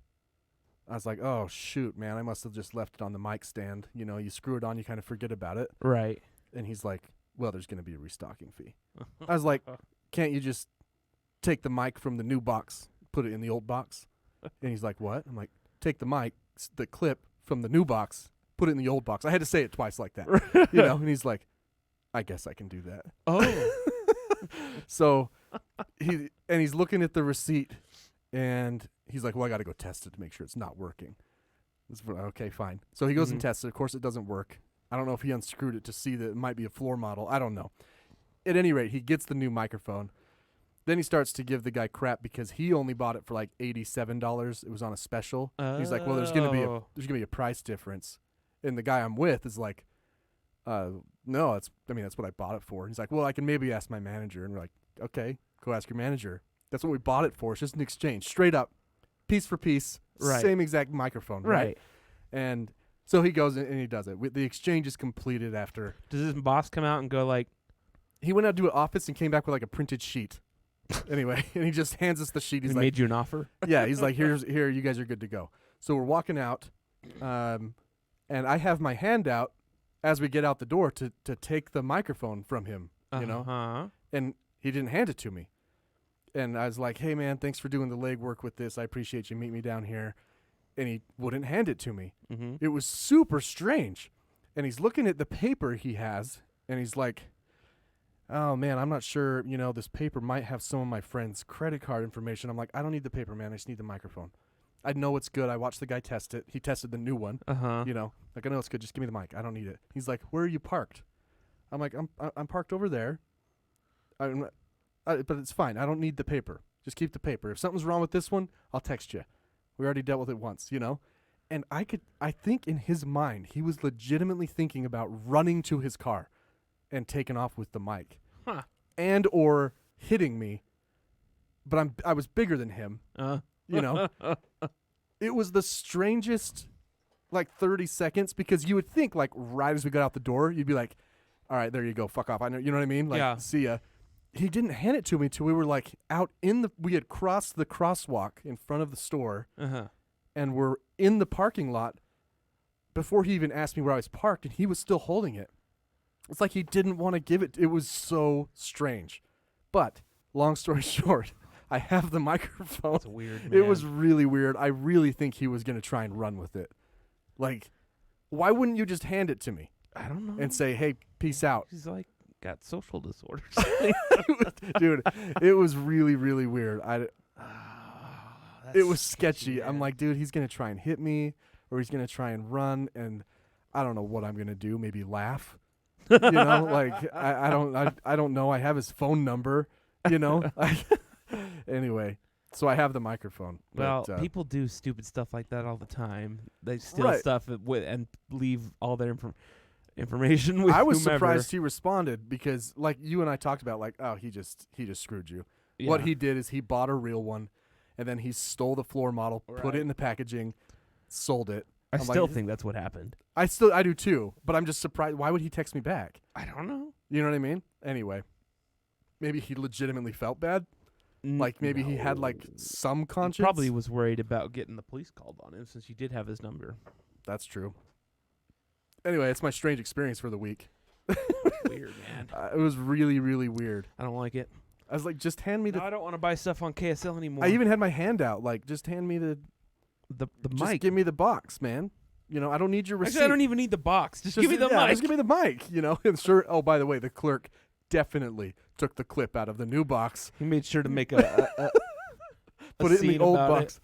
I was like, "Oh shoot, man! I must have just left it on the mic stand. You screw it on, you kind of forget about it." Right. And he's like, "Well, there's going to be a restocking fee." I was like, "Can't you just take the mic from the new box, put it in the old box?" And he's like, "What?" I'm like, "Take the mic, the clip from the new box, put it in the old box." I had to say it twice like that, And he's like, "I guess I can do that." Oh. So he's looking at the receipt, and he's like, "Well, I got to go test it to make sure it's not working." Okay, fine. So he goes and tests it. Of course, it doesn't work. I don't know if he unscrewed it to see that it might be a floor model. I don't know. At any rate, he gets the new microphone. Then he starts to give the guy crap because he only bought it for like $87. It was on a special. He's like, "Well, there's gonna be a price difference." And the guy I'm with is like, "No, that's what I bought it for." He's like, "Well, I can maybe ask my manager." And we're like, "Okay, go ask your manager. That's what we bought it for. It's just an exchange, straight up, piece for piece, Right. same exact microphone." Right. And so he goes and he does it. The exchange is completed after. Does his boss come out and go like, He went out to an office and came back with like a printed sheet. Anyway, and he just hands us the sheet. He's he like, made you an offer? "Yeah." He's like, "Here, you guys are good to go." So we're walking out, and I have my hand out as we get out the door to take the microphone from him, Uh-huh. and he didn't hand it to me. And I was like, "Hey, man, thanks for doing the legwork with this. I appreciate you. Meet me down here." And he wouldn't hand it to me. Mm-hmm. It was super strange. And he's looking at the paper he has, and he's like, "Oh, man, I'm not sure. This paper might have some of my friends' credit card information." I'm like, "I don't need the paper, man. I just need the microphone. I know it's good. I watched the guy test it. He tested the new one. Uh-huh. Like, I know it's good. Just give me the mic. I don't need it." He's like, "Where are you parked?" I'm like, I'm parked over there. But it's fine. I don't need the paper. Just keep the paper. If something's wrong with this one, I'll text you. We already dealt with it once, And I think in his mind, he was legitimately thinking about running to his car and taking off with the mic. Huh. And or hitting me. But I was bigger than him. It was the strangest 30 seconds, because you would think right as we got out the door, you'd be like, "All right, there you go, fuck off." I know, you know what I mean? Yeah. See ya. He didn't hand it to me till we were out we had crossed the crosswalk in front of the store, Uh-huh. and we're in the parking lot before he even asked me where I was parked, and he was still holding it. It's like he didn't want to give it. It was so strange. But long story short, I have the microphone. That's weird, man. It was really weird. I really think he was going to try and run with it. Why wouldn't you just hand it to me I don't know. and say, "Hey, peace out"? He's got social disorders. Dude, it was really, really weird. It was sketchy. I'm like, dude, he's going to try and hit me, or he's going to try and run, and I don't know what I'm going to do. Maybe laugh. You know, like I don't know. I have his phone number. You know. Anyway, so I have the microphone. Well, but, people do stupid stuff like that all the time. They steal Right. stuff and leave all their information with I was whomever. surprised he responded because, like you and I talked about, like, oh, he just screwed you. What Yeah. he did is he bought a real one, and then he stole the floor model, put Right. it in the packaging, sold it. I I'm still like, think that's what happened. I do too, but I'm just surprised. Why would he text me back? I don't know. You know what I mean? Anyway, maybe he legitimately felt bad. Like maybe he had like some conscience. Probably was worried about getting the police called on him since you did have his number. That's true. Anyway, it's my strange experience for the week. Weird, man. It was really, really weird. I don't like it. I was like, just hand me the. No, I don't want to buy stuff on KSL anymore. I even had my hand out, like, just hand me the the just mic. give me the box, man. You know, I don't need your receipt. Actually, I don't even need the box. Just give me the mic. Just give me the mic. You know, and sure. Oh, by the way, the clerk definitely took the clip out of the new box, He made sure to make a put it in the scene old about box.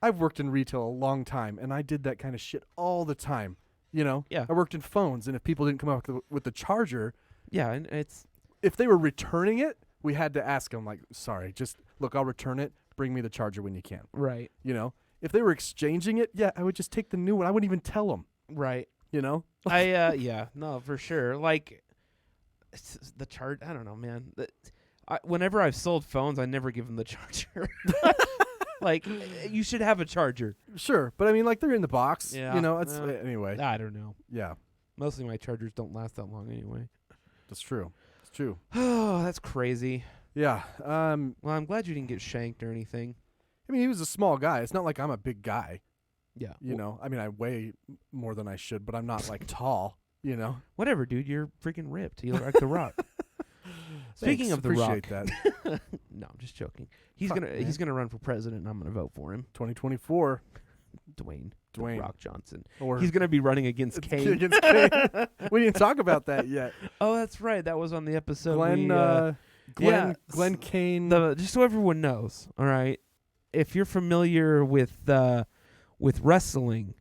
I've worked in retail a long time, and I did that kind of shit all the time. You know, Yeah. I worked in phones, and if people didn't come up with the charger, Yeah, and it's if they were returning it, we had to ask them, like, sorry, just look, I'll return it. Bring me the charger when you can. right, You know, if they were exchanging it, yeah, I would just take the new one. I wouldn't even tell them. right. You know, Yeah, no, for sure. Like the charge. I don't know, man. Whenever I've sold phones, I never give them the charger. Like, you should have a charger. sure, but I mean, like, they're in the box. Yeah, You know, it's yeah. anyway. I don't know. Yeah, Mostly my chargers don't last that long anyway. that's true. It's true. Oh, that's crazy. Yeah. Well, I'm glad you didn't get shanked or anything. I mean, he was a small guy. It's not like I'm a big guy. Yeah. You know, I mean, I weigh more than I should, but I'm not like tall. You know. Whatever, dude. You're freaking ripped. You look like The Rock. Speaking Thanks, of The Rock, appreciate that. no, I'm just joking. He's Fuck, gonna man. he's gonna run for president, and I'm gonna vote for him. 2024. Dwayne Dwayne. Rock Johnson. Or He's gonna be running against Kane. against Kane. We didn't talk about that yet. Oh, that's right. That was on the episode. Glenn. yeah, Glenn Kane. just so everyone knows, all right. If you're familiar with wrestling,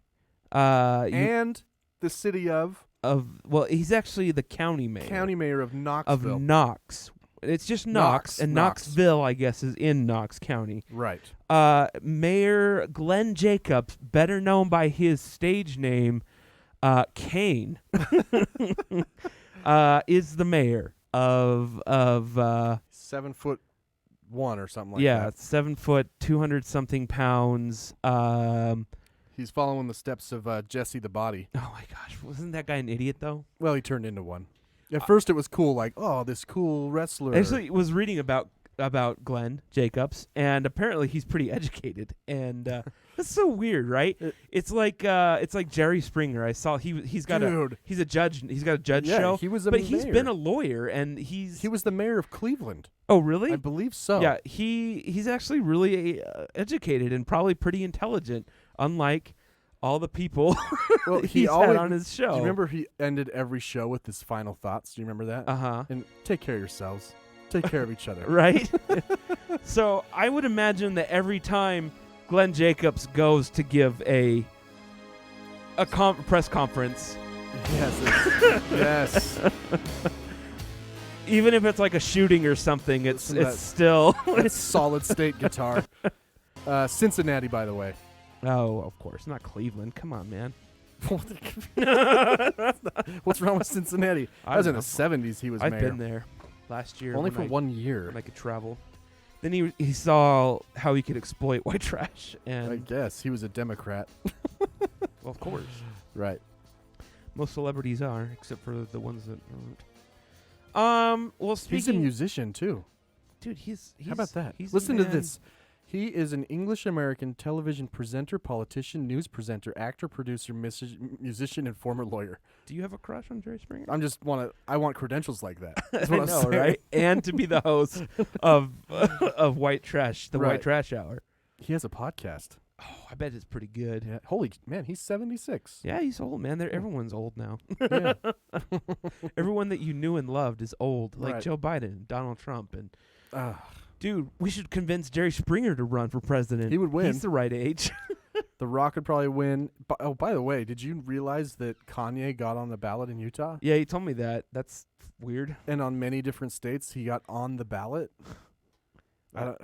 and the city of he's actually the county mayor. county mayor of Knoxville. of Knox. It's just Knox, and Knox. Knoxville, I guess, is in Knox County. Right. Mayor Glenn Jacobs, better known by his stage name, Kane, is the mayor of 7'1" or something like that. 7 foot, 200 something pounds. He's following the steps of Jesse the Body. Oh my gosh, wasn't that guy an idiot though? Well, he turned into one. At first, it was cool, like, oh, this cool wrestler. Actually, was reading about Glenn Jacobs, and apparently he's pretty educated, and that's so weird, right? It's like Jerry Springer. I saw he's got Dude. he's a judge. He's got a judge Yeah, show. he was a but he's mayor. been a lawyer, and he was the mayor of Cleveland. Oh, really? I believe so. Yeah, he's actually really educated and probably pretty intelligent, unlike all the people Well, he's had on his show. Do you remember he ended every show with his final thoughts? Do you remember that? Uh-huh. And take care of yourselves. Take care of each other. Right? So I would imagine that every time Glenn Jacobs goes to give a press conference, Yes. Yes. even if it's like a shooting or something, it's Listen to that. still. It's solid state guitar. Cincinnati, by the way. Oh, of course, not Cleveland. Come on, man. What's wrong with Cincinnati? I That was in don't the 70s he was I've mayor. been there last year. Only when for I- 1 year. when I could travel. Then he saw how he could exploit white trash, I and guess. He was a Democrat. well, of course, Right. most celebrities are, except for the ones that aren't. Well, He's a speaking, musician, too. dude, he's How about that? he's a Listen to man. this. He is an English-American television presenter, politician, news presenter, actor, producer, musician, and former lawyer. Do you have a crush on Jerry Springer? I want credentials like that. That's I what I'm know, saying. right? And to be the host of White Trash, the White Right. Trash Hour. He has a podcast. Oh, I bet it's pretty good. Yeah. Holy man, he's 76. Yeah, he's old, man. Everyone's old now. Yeah. Everyone that you knew and loved is old, like Right. Joe Biden, Donald Trump, and Ah, dude, we should convince Jerry Springer to run for president. He would win. He's the right age. The Rock would probably win. Oh, by the way, did you realize that Kanye got on the ballot in Utah? Yeah, he told me that. That's weird. And on many different states, he got on the ballot. I don't,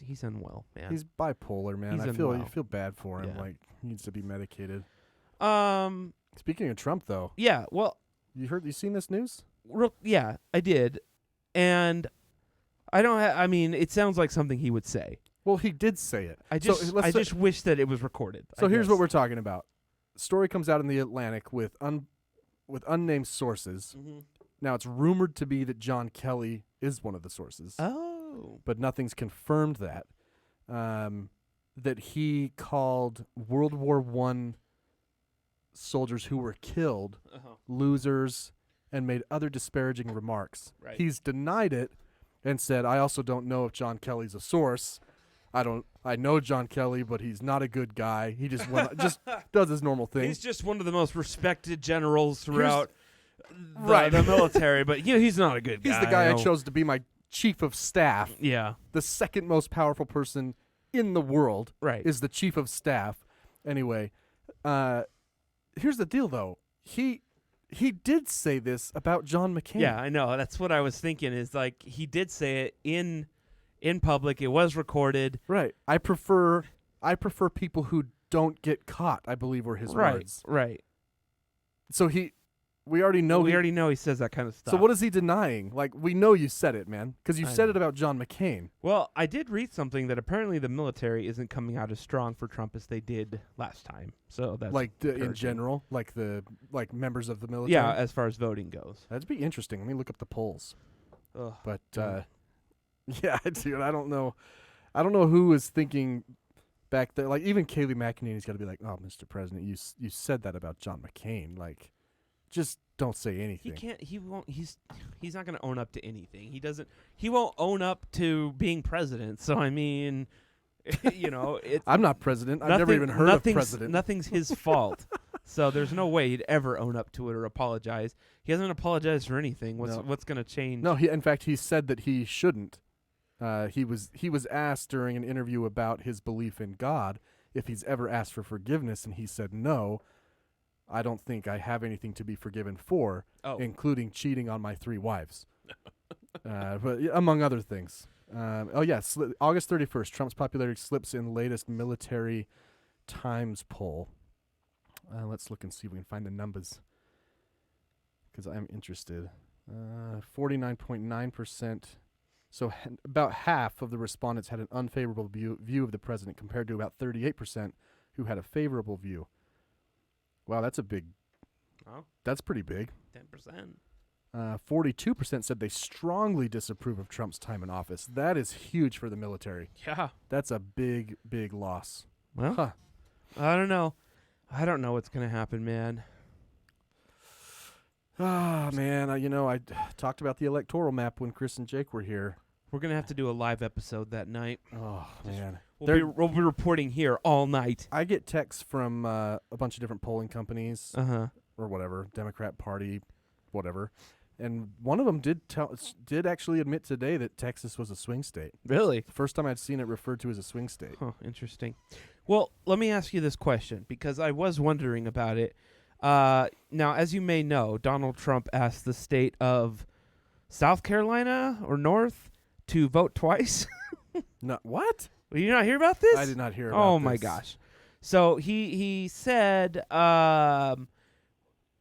He's unwell, man. he's bipolar, man. He's I feel unwell. you feel bad for him. Yeah. Like he needs to be medicated. Um. Speaking of Trump, though, Yeah. Well. you seen this news? Yeah, I did, and I don't. I mean, it sounds like something he would say. Well, he did say it. I So just, let's I say- just wish that it was recorded. So I here's what guess. we're talking about. Story comes out in the Atlantic with unnamed sources. Mm-hmm. Now it's rumored to be that John Kelly is one of the sources, Oh. but nothing's confirmed that. That he called World War I soldiers who were killed losers and made other disparaging remarks. Right. He's denied it and said, "I also don't know if John Kelly's a source. I know John Kelly, but he's not a good guy. He just just does his normal thing." He's just one of the most respected generals throughout Right. the military, but he's not a good guy. He's the guy I know. chose to be my chief of staff. Yeah. The second most powerful person in the world Right. is the chief of staff. Anyway, here's the deal, though. He did say this about John McCain. Yeah, I know. That's what I was thinking. Is like he did say it in public. It was recorded. Right. I prefer people who don't get caught, I believe were his words. Right. So we already know. We already know he says that kind of stuff. So what is he denying? Like, we know you said it, man, because you said it about John McCain. Well, I did read something that apparently the military isn't coming out as strong for Trump as they did last time. So that's Like in encouraging. general, like members of the military. Yeah, as far as voting goes. That'd be interesting. Let me look up the polls. Ugh. But yeah, dude, I don't know who was thinking back there. Like even Kayleigh McEnany's got to be like, "Oh, Mr. President, you said that about John McCain. Like, just don't say He anything." can't. He won't. He's not going to own up to anything. He doesn't. He won't own up to being president. So I mean, it's. I'm not president. I've never even heard of president. Nothing's his fault. So there's no way he'd ever own up to it or apologize. He hasn't apologized for anything. What's going to change? No, in fact, he said that he shouldn't. He was asked during an interview about his belief in God if he's ever asked for forgiveness, and he said, "No, I don't think I have anything to be forgiven for, including cheating on my 3 wives." But among other things. August 31st, Trump's popularity slips in latest Military Times poll. Let's look and see if we can find the numbers, because I'm interested. 49.9%. So about half of the respondents had an unfavorable view of the president, compared to about 38% who had a favorable view. Wow, that's a big. Oh. That's pretty big. 10%. 42% said they strongly disapprove of Trump's time in office. That is huge for the military. Yeah. That's a big, big loss. Well, Huh. I don't know. I don't know what's going to happen, man. Ah, man. I talked about the electoral map when Chris and Jake were here. We're going to have to do a live episode that night. Oh, man. We'll be reporting here all night. I get texts from a bunch of different polling companies Uh-huh. or whatever, Democrat Party, whatever. And one of them did actually admit today that Texas was a swing state. Really? The first time I'd seen it referred to as a swing state. Huh, interesting. Well, let me ask you this question, because I was wondering about it. Now, as you may know, Donald Trump asked the state of South Carolina or North to vote twice. No, what? Well, you not hear about this? I did not hear about Oh, this. my gosh. So he said,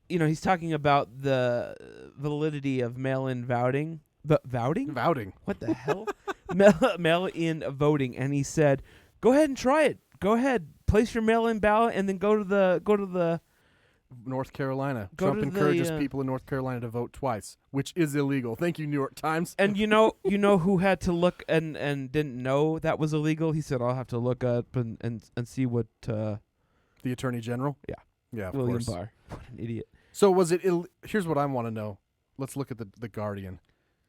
he's talking about the validity of mail-in voting. Voting? Voting. What the hell? Mail-in voting. And he said, go ahead and try it. Go ahead. Place your mail-in ballot and then go to the North Carolina. Go Trump to encourages the, people in North Carolina to vote twice, which is illegal. Thank you, New York Times. And you know who had to look and didn't know that was illegal? He said, I'll have to look up and see what the Attorney General? Yeah. Yeah, of William course. Barr. What an idiot. So was it here's what I want to know. Let's look at the Guardian.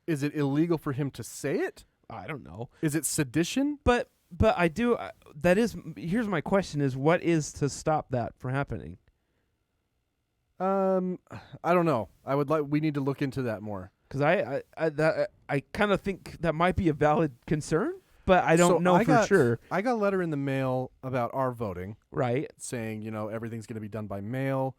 Is it illegal for him to say it? I don't know. Is it sedition? But I do here's my question is, what is to stop that from happening? I don't know. We need to look into that more. Because I kind of think that might be a valid concern. but I don't know for sure. I got a letter in the mail about our voting Right. saying, everything's going to be done by mail.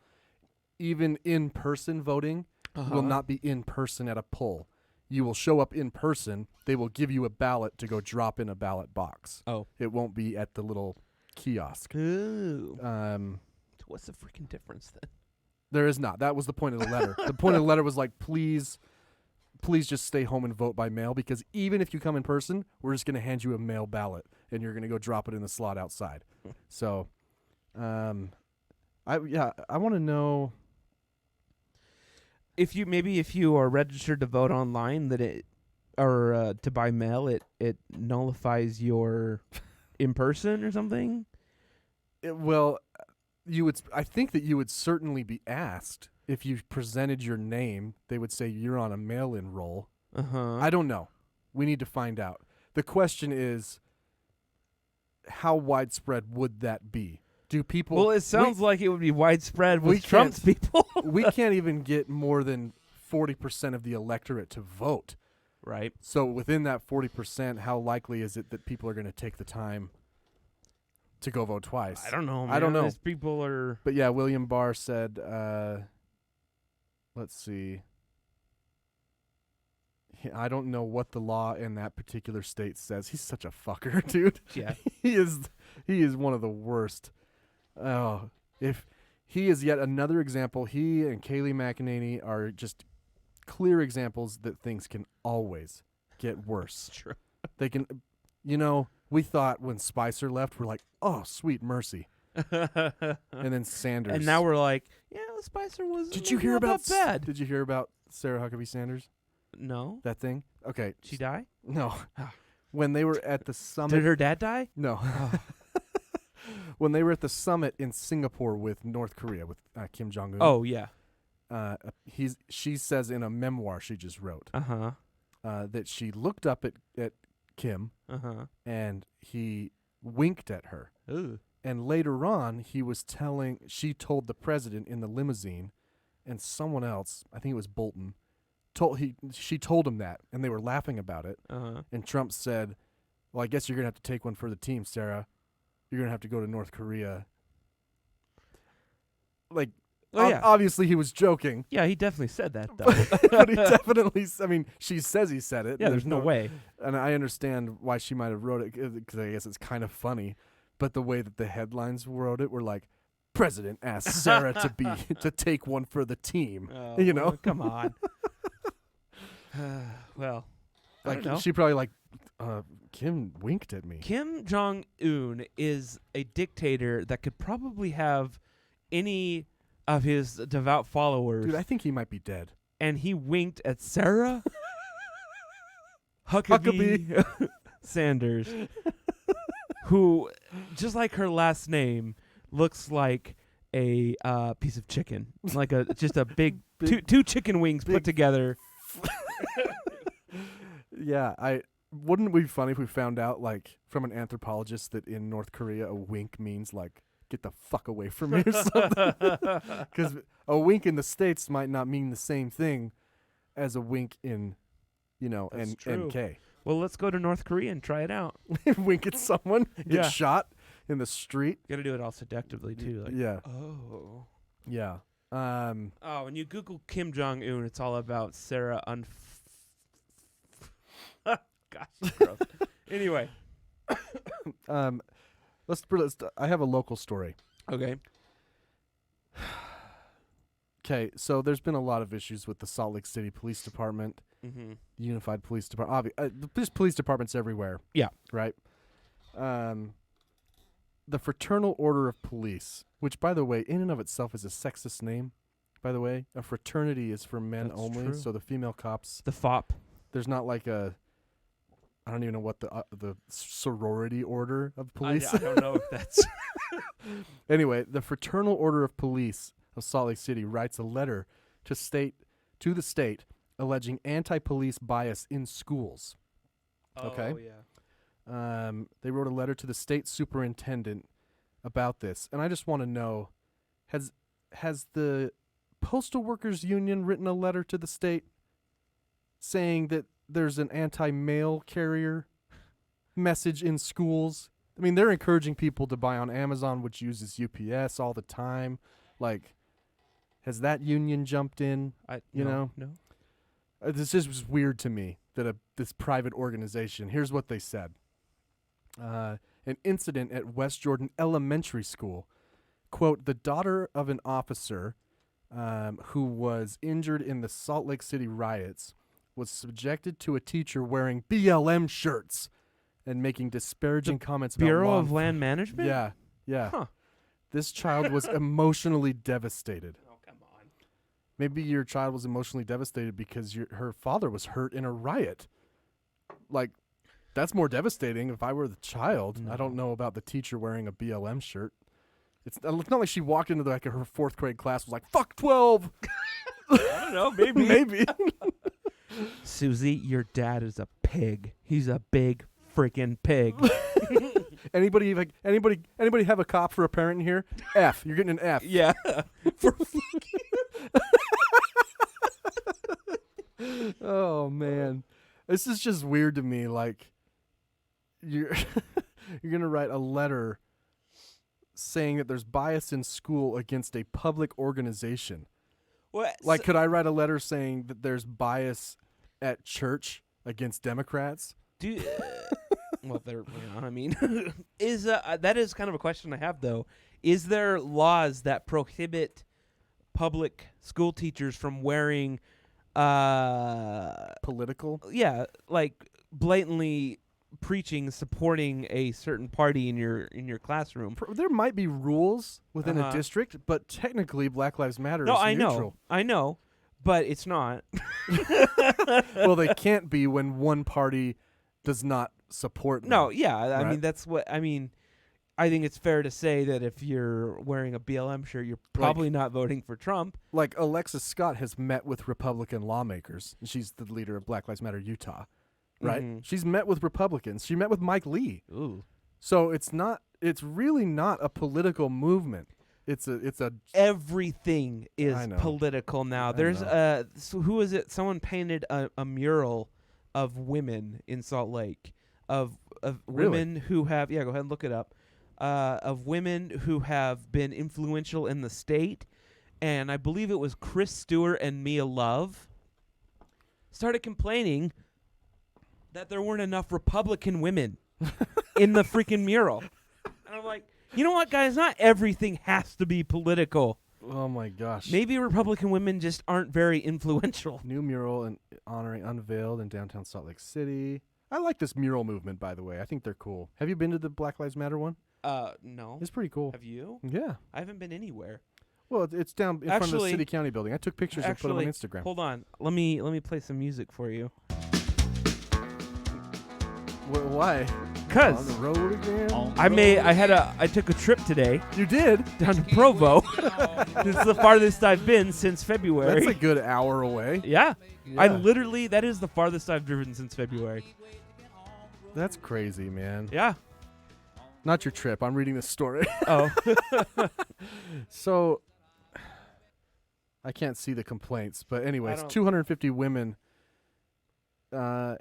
Even in-person voting Uh-huh. will not be in person at a poll. You will show up in person. They will give you a ballot to go drop in a ballot box. Oh. It won't be at the little kiosk. Ooh. Um, What's the freaking difference then? there is not. That was the point of the letter. The point of the letter was like, please just stay home and vote by mail, because even if you come in person, we're just going to hand you a mail ballot and you're going to go drop it in the slot outside. So, I want to know If you are registered to vote online, that it or to buy mail, it nullifies your in person or something. I think that you would certainly be asked if you presented your name. They would say you're on a mail-in roll. I don't know. We need to find out. The question is, how widespread would that be? Do people? Well, it sounds like it would be widespread we with Trump's can't- people. we can't even get more than 40% of the electorate to vote. Right. So within that 40%, how likely is it that people are going to take the time to go vote twice? I don't know. I don't know. These people are. But yeah, William Barr said, let's see. I don't know what the law in that particular state says. He's such a fucker, dude. Yeah. He is one of the worst. Oh, if he is yet another example, he and Kayleigh McEnany are just clear examples that things can always get worse. True. They can, we thought when Spicer left, we're like, oh, sweet mercy. And then Sanders. And now we're like, yeah, Spicer was. Did you hear about that bad? Did you hear about Sarah Huckabee Sanders? No. That thing? Okay. She die? No. When they were at the summit. Did her dad die? No. When they were at the summit in Singapore with North Korea with Kim Jong Un. Oh yeah. She says in a memoir she just wrote that she looked up at Kim and he winked at her. Ooh. And later on, she told the president in the limousine, and someone else, I think it was Bolton, she told him that, and they were laughing about it. And Trump said, well, I guess you're going to have to take one for the team, Sarah. You're going to have to go to North Korea. Like, obviously he was joking. Yeah, he definitely said that, though. But he definitely, she says he said it. Yeah, there's no way. And I understand why she might have wrote it, because I guess it's kind of funny. But the way that the headlines wrote it were like, President asked Sarah to take one for the team. Oh, Well, come on. Well, I don't know. She probably Kim winked at me. Kim Jong-un is a dictator that could probably have any of his devout followers. Dude, I think he might be dead. And he winked at Sarah Huckabee Sanders, who, just like her last name, looks like a piece of chicken, like just a big two chicken wings put together. Yeah, wouldn't it be funny if we found out, from an anthropologist, that in North Korea a wink means get the fuck away from me or something? Because a wink in the States might not mean the same thing as a wink in, NK. Well, let's go to North Korea and try it out. Wink at someone, get Yeah. shot in the street. Got to do it all seductively too. Yeah. Oh. Yeah. When you Google Kim Jong-un, it's all about Sarah Gosh, gross. Anyway. I have a local story. Okay. Okay, so there's been a lot of issues with the Salt Lake City Police Department, Mm-hmm. the Unified Police Department. There's police departments everywhere. Yeah. Right? The Fraternal Order of Police, which, by the way, in and of itself is a sexist name, by the way. A fraternity is for men That's only, true. so the female cops, The FOP. there's not I don't even know what the sorority order of police. I don't know if that's... Anyway, the Fraternal Order of Police of Salt Lake City writes a letter to the state alleging anti-police bias in schools. Okay. Oh, yeah. They wrote a letter to the state superintendent about this, and I just want to know, has the Postal Workers Union written a letter to the state saying that there's an anti-mail carrier message in schools. I mean, they're encouraging people to buy on Amazon, which uses UPS all the time. Like, has that union jumped in? No. This is just weird to me that this private organization. Here's what they said. An incident at West Jordan Elementary School. Quote, the daughter of an officer who was injured in the Salt Lake City riots was subjected to a teacher wearing BLM shirts and making disparaging comments about Bureau of Land Management? Yeah. Huh. This child was emotionally devastated. Oh, come on. Maybe your child was emotionally devastated because her father was hurt in a riot. Like, that's more devastating if I were the child. I don't know about the teacher wearing a BLM shirt. It's not like she walked into her 4th grade class and was like, fuck 12. I don't know, maybe. Maybe. Susie, your dad is a pig. He's a big freaking pig. Anybody have a cop for a parent in here? F. You're getting an F. Yeah. For Oh man. This is just weird to me. Like, you're gonna write a letter saying that there's bias in school against a public organization. what? Like, could I write a letter saying that there's bias at church against Democrats? Well, I mean, is that is kind of a question I have though. Is there laws that prohibit public school teachers from wearing, Political? yeah, like blatantly preaching, supporting a certain party in your classroom? There might be rules within a Uh-huh. district, but technically Black Lives Matter No, is I neutral. know, but it's not. Well, they can't be when one party does not support them. No, yeah, I Right. mean that's what I mean. I think it's fair to say that if you're wearing a BLM shirt, you're probably not voting for Trump. Like, Alexis Scott has met with Republican lawmakers. She's the leader of Black Lives Matter Utah, right? Mhm. She's met with Republicans. She met with Mike Lee. Ooh. So it's really not a political movement. It's a Everything is I know. political now. I There's know. so who is it? Someone painted a mural of women in Salt Lake of Really? women who have go ahead and look it up. Of women who have been influential in the state, and I believe it was Chris Stewart and Mia Love started complaining that there weren't enough Republican women in the freaking mural. And I'm like, you know what, guys? Not everything has to be political. oh my gosh. Maybe Republican women just aren't very influential. New mural and honoring unveiled in downtown Salt Lake City. I like this mural movement, by the way. I think they're cool. Have you been to the Black Lives Matter one? No. It's pretty cool. Have you? Yeah. I haven't been anywhere. Well, it's down in front of the Actually- city county building. I took pictures and put them on Instagram. Hold on. Let me play some music for you. Why? Cause On the road again? I took a trip today You did? down to Provo. This is the farthest I've been since February. That's a good hour away. yeah. Yeah. That is the farthest I've driven since February. That's crazy, man. Yeah. Not your trip. I'm reading this story. Oh. So, I can't see the complaints, but anyways, don't- 250 women, and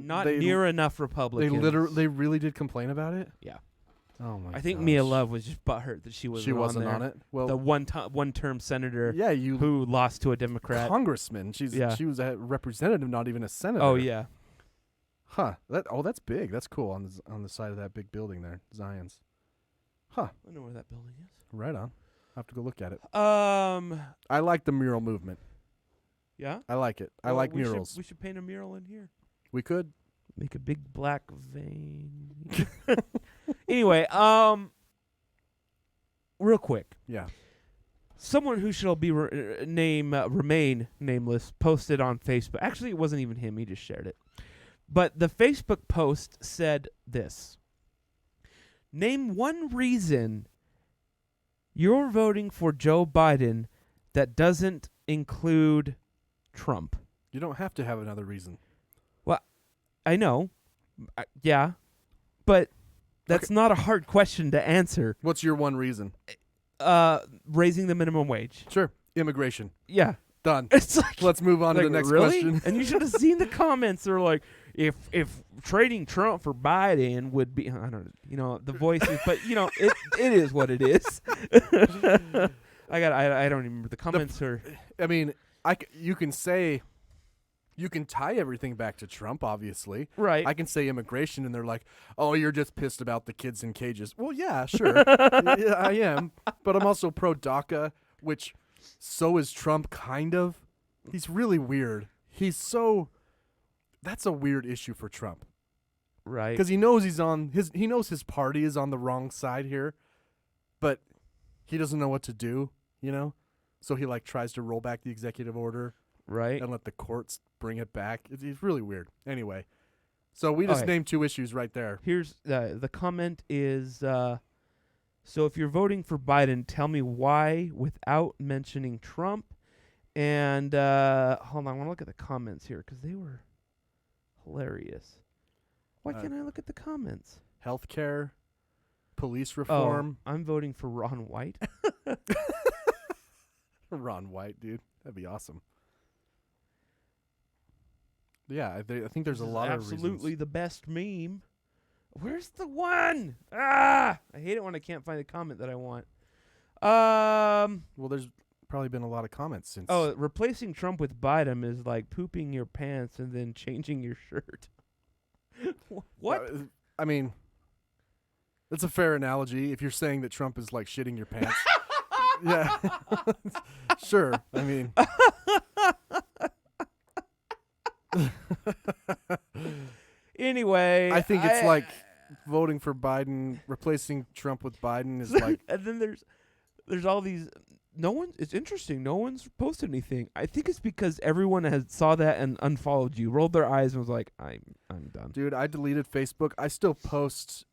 Not they, near enough They Republicans. they really did complain about it. Yeah. Oh my! I think gosh. Mia Love was just butthurt that she wasn't there. on it. Well, The one-term senator yeah, you who lost to a Democrat. congressman. She was a representative, not even a senator. Oh yeah. Huh. That's big. That's cool on the side of that big building there, Zion's. Huh. I know where that building is. Right on. I have to go look at it. Yeah. I like the mural movement. I like it. I Well, like we murals. We should paint a mural in here. We could. Make a big black vein. Anyway, real quick. Yeah. Someone who shall be remain nameless posted on Facebook. Actually, it wasn't even him. He just shared it. But the Facebook post said this. Name one reason you're voting for Joe Biden that doesn't include Trump. You don't have to have another reason. Well, I know. Yeah. But that's not a hard question to answer. What's your one reason? Raising the minimum wage. Sure. Immigration. Yeah. Done. It's like, Let's move on to the next really? question. And you should have seen the comments. They're like, if trading Trump for Biden would be, I don't know, the voices, but it is what it is. I don't even remember the comments I mean, you can say. You can tie everything back to Trump, obviously. Right. I can say immigration, and they're like, oh, you're just pissed about the kids in cages. Well, yeah, sure. Yeah, I am. But I'm also pro-DACA, which so is Trump, kind of. He's really weird. That's a weird issue for Trump. Right. Because he knows he knows his party is on the wrong side here, but he doesn't know what to do, So he, tries to roll back the executive order. Right. And let the courts bring it back. It's really weird. Anyway, so we just named 2 issues right there. Here's the comment is, so if you're voting for Biden, tell me why without mentioning Trump. And hold on, I want to look at the comments here because they were hilarious. Why can't I look at the comments? Healthcare, police reform. Oh, I'm voting for Ron White. Ron White, dude. That'd be awesome. Yeah, I think there's a lot of reasons. Absolutely the best meme. Where's the one? I hate it when I can't find a comment that I want. Well, there's probably been a lot of comments since. Oh, replacing Trump with Biden is like pooping your pants and then changing your shirt. What? I mean, that's a fair analogy. If you're saying that Trump is like shitting your pants. Yeah. Sure. I mean. Anyway, I think it's like voting for Biden, replacing Trump with Biden is like. And then there's all these. It's interesting. No one's posted anything. I think it's because everyone has saw that and unfollowed you, rolled their eyes, and was like, "I'm done." Dude, I deleted Facebook. I still post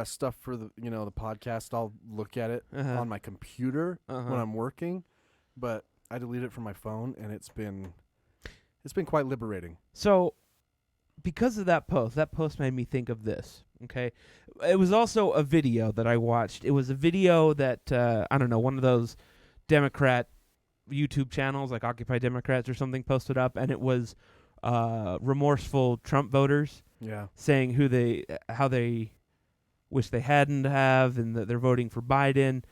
stuff for the the podcast. I'll look at it on my computer when I'm working, but I deleted it from my phone, and it's been quite liberating. So, because of that post made me think of this. Okay, it was also a video that I watched. It was a video that I don't know, one of those Democrat YouTube channels like Occupy Democrats or something posted up, and it was remorseful Trump voters saying how they wish they hadn't have, and that they're voting for Biden.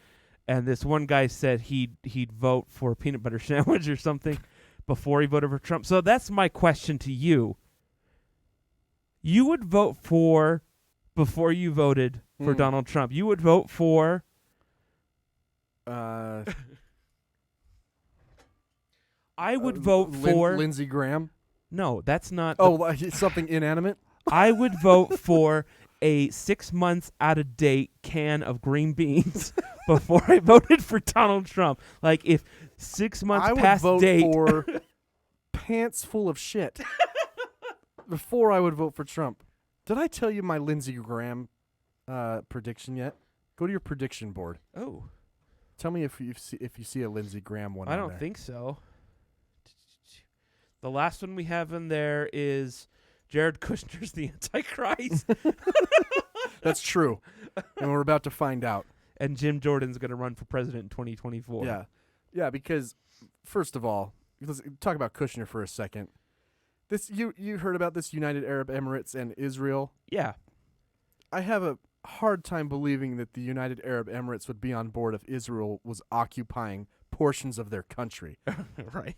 And this one guy said he'd vote for a peanut butter sandwich or something before he voted for Trump. So that's my question to you. You would vote for, before you voted for Donald Trump, you would vote for I would vote for Lindsey Graham. No, that's not. Oh, something inanimate? I would vote for a 6 months out of date can of green beans before I voted for Donald Trump. Like if 6 months past date. I would vote for pants full of shit before I would vote for Trump. Did I tell you my Lindsey Graham prediction yet? Go to your prediction board. Oh. Tell me if you see a Lindsey Graham one. I don't think so. The last one we have in there is Jared Kushner's the Antichrist. That's true. And we're about to find out. And Jim Jordan's going to run for president in 2024. Yeah. Yeah, because, first of all, let's talk about Kushner for a second. You heard about this United Arab Emirates and Israel? Yeah. I have a hard time believing that the United Arab Emirates would be on board if Israel was occupying portions of their country. Right.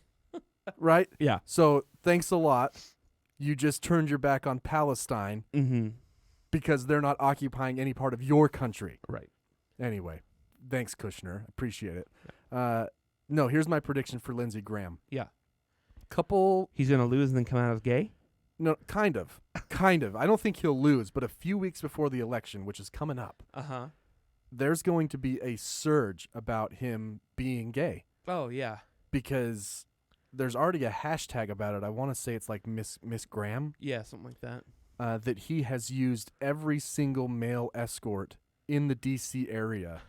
Right? Yeah. So, thanks a lot. You just turned your back on Palestine because they're not occupying any part of your country. Right. Anyway, thanks, Kushner. Appreciate it. No, here's my prediction for Lindsey Graham. Yeah. He's going to lose and then come out as gay? No, kind of. Kind of. I don't think he'll lose, but a few weeks before the election, which is coming up, there's going to be a surge about him being gay. Oh, yeah. Because there's already a hashtag about it. I want to say it's like Miss Graham. Yeah, something like that. That he has used every single male escort in the D.C. area.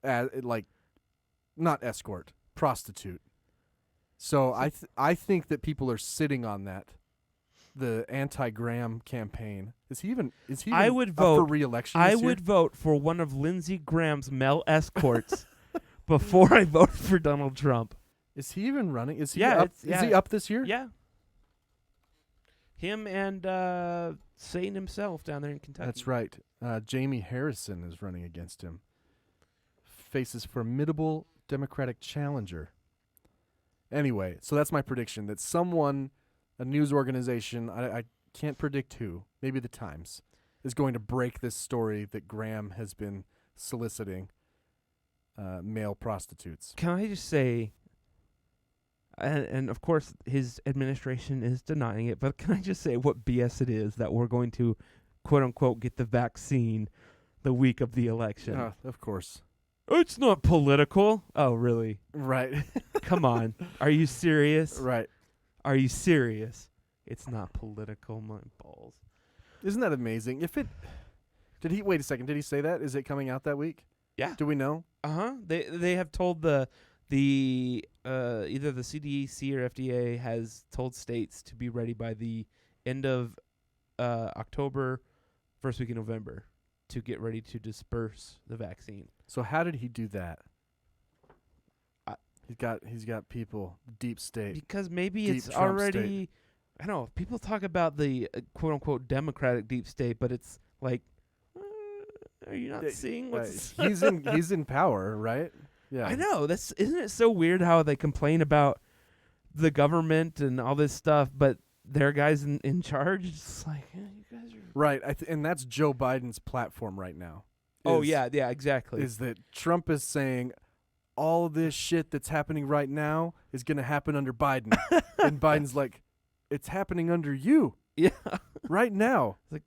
Not escort, prostitute. So I think that people are sitting on that, the anti-Graham campaign. Is he even I would up vote for re-election? I would vote for one of Lindsey Graham's male escorts before I vote for Donald Trump. Is he even running? Is he Yeah, up? Is he up this year? Yeah. Him and Satan himself down there in Kentucky. That's right. Jamie Harrison is running against him. Faces formidable Democratic challenger. Anyway, so that's my prediction, that someone, a news organization, I can't predict who, maybe the Times, is going to break this story that Graham has been soliciting male prostitutes. Can I just say, and of course his administration is denying it, but can I just say what BS it is that we're going to, quote unquote, get the vaccine the week of the election? Of course. It's not political. Oh, really? Right. Come on. Are you serious? Right. Are you serious? It's not political, my balls. Isn't that amazing? Wait a second, did he say that? Is it coming out that week? Yeah. Do we know? Uh-huh. They have told the either the CDC or FDA has told states to be ready by the end of October, first week in November, to get ready to disperse the vaccine. So how did he do that? He's got people, deep state. Because maybe deep it's Trump already state. I don't know, people talk about the quote unquote Democratic deep state, but it's like are you not seeing what's he's in power, right? Yeah. I know. Isn't it so weird how they complain about the government and all this stuff, but their guys in charge? It's like, you guys are right. And that's Joe Biden's platform right now. Oh yeah, exactly. Is that Trump is saying all of this shit that's happening right now is going to happen under Biden, and Biden's like, it's happening under you. Yeah. Right now. Like,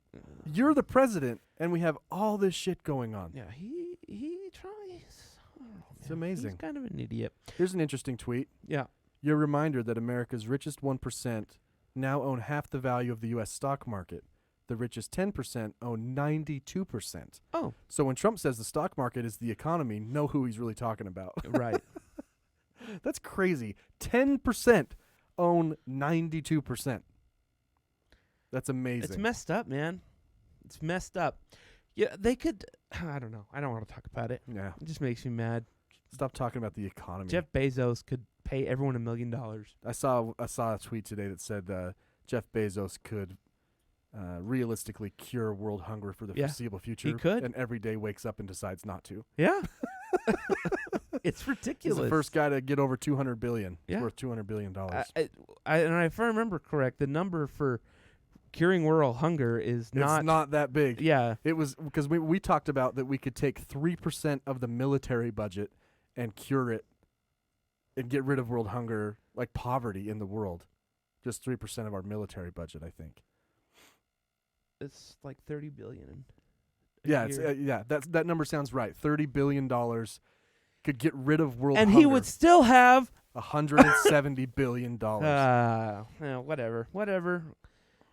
you're the president, and we have all this shit going on. Yeah, he tries. It's amazing. He's kind of an idiot. Here's an interesting tweet. Yeah. Your reminder that America's richest 1% now own half the value of the U.S. stock market. The richest 10% own 92%. Oh. So when Trump says the stock market is the economy, know who he's really talking about. Right. That's crazy. 10% own 92%. That's amazing. It's messed up, man. It's messed up. Yeah, they could. I don't know. I don't want to talk about it. Yeah. It just makes me mad. Stop talking about the economy. Jeff Bezos could pay everyone $1 million. I saw a tweet today that said Jeff Bezos could realistically cure world hunger for the foreseeable future. He could. And every day wakes up and decides not to. Yeah. It's ridiculous. He's the first guy to get over $200 billion. Yeah. It's worth $200 billion. And if I remember correct, the number for curing world hunger is It's not that big. Yeah. It was because we talked about that we could take 3% of the military budget and cure it and get rid of world hunger, like poverty in the world. Just 3% of our military budget, I think. It's like $30 billion. That number sounds right. $30 billion could get rid of world and hunger. he would still have $170 billion. Whatever.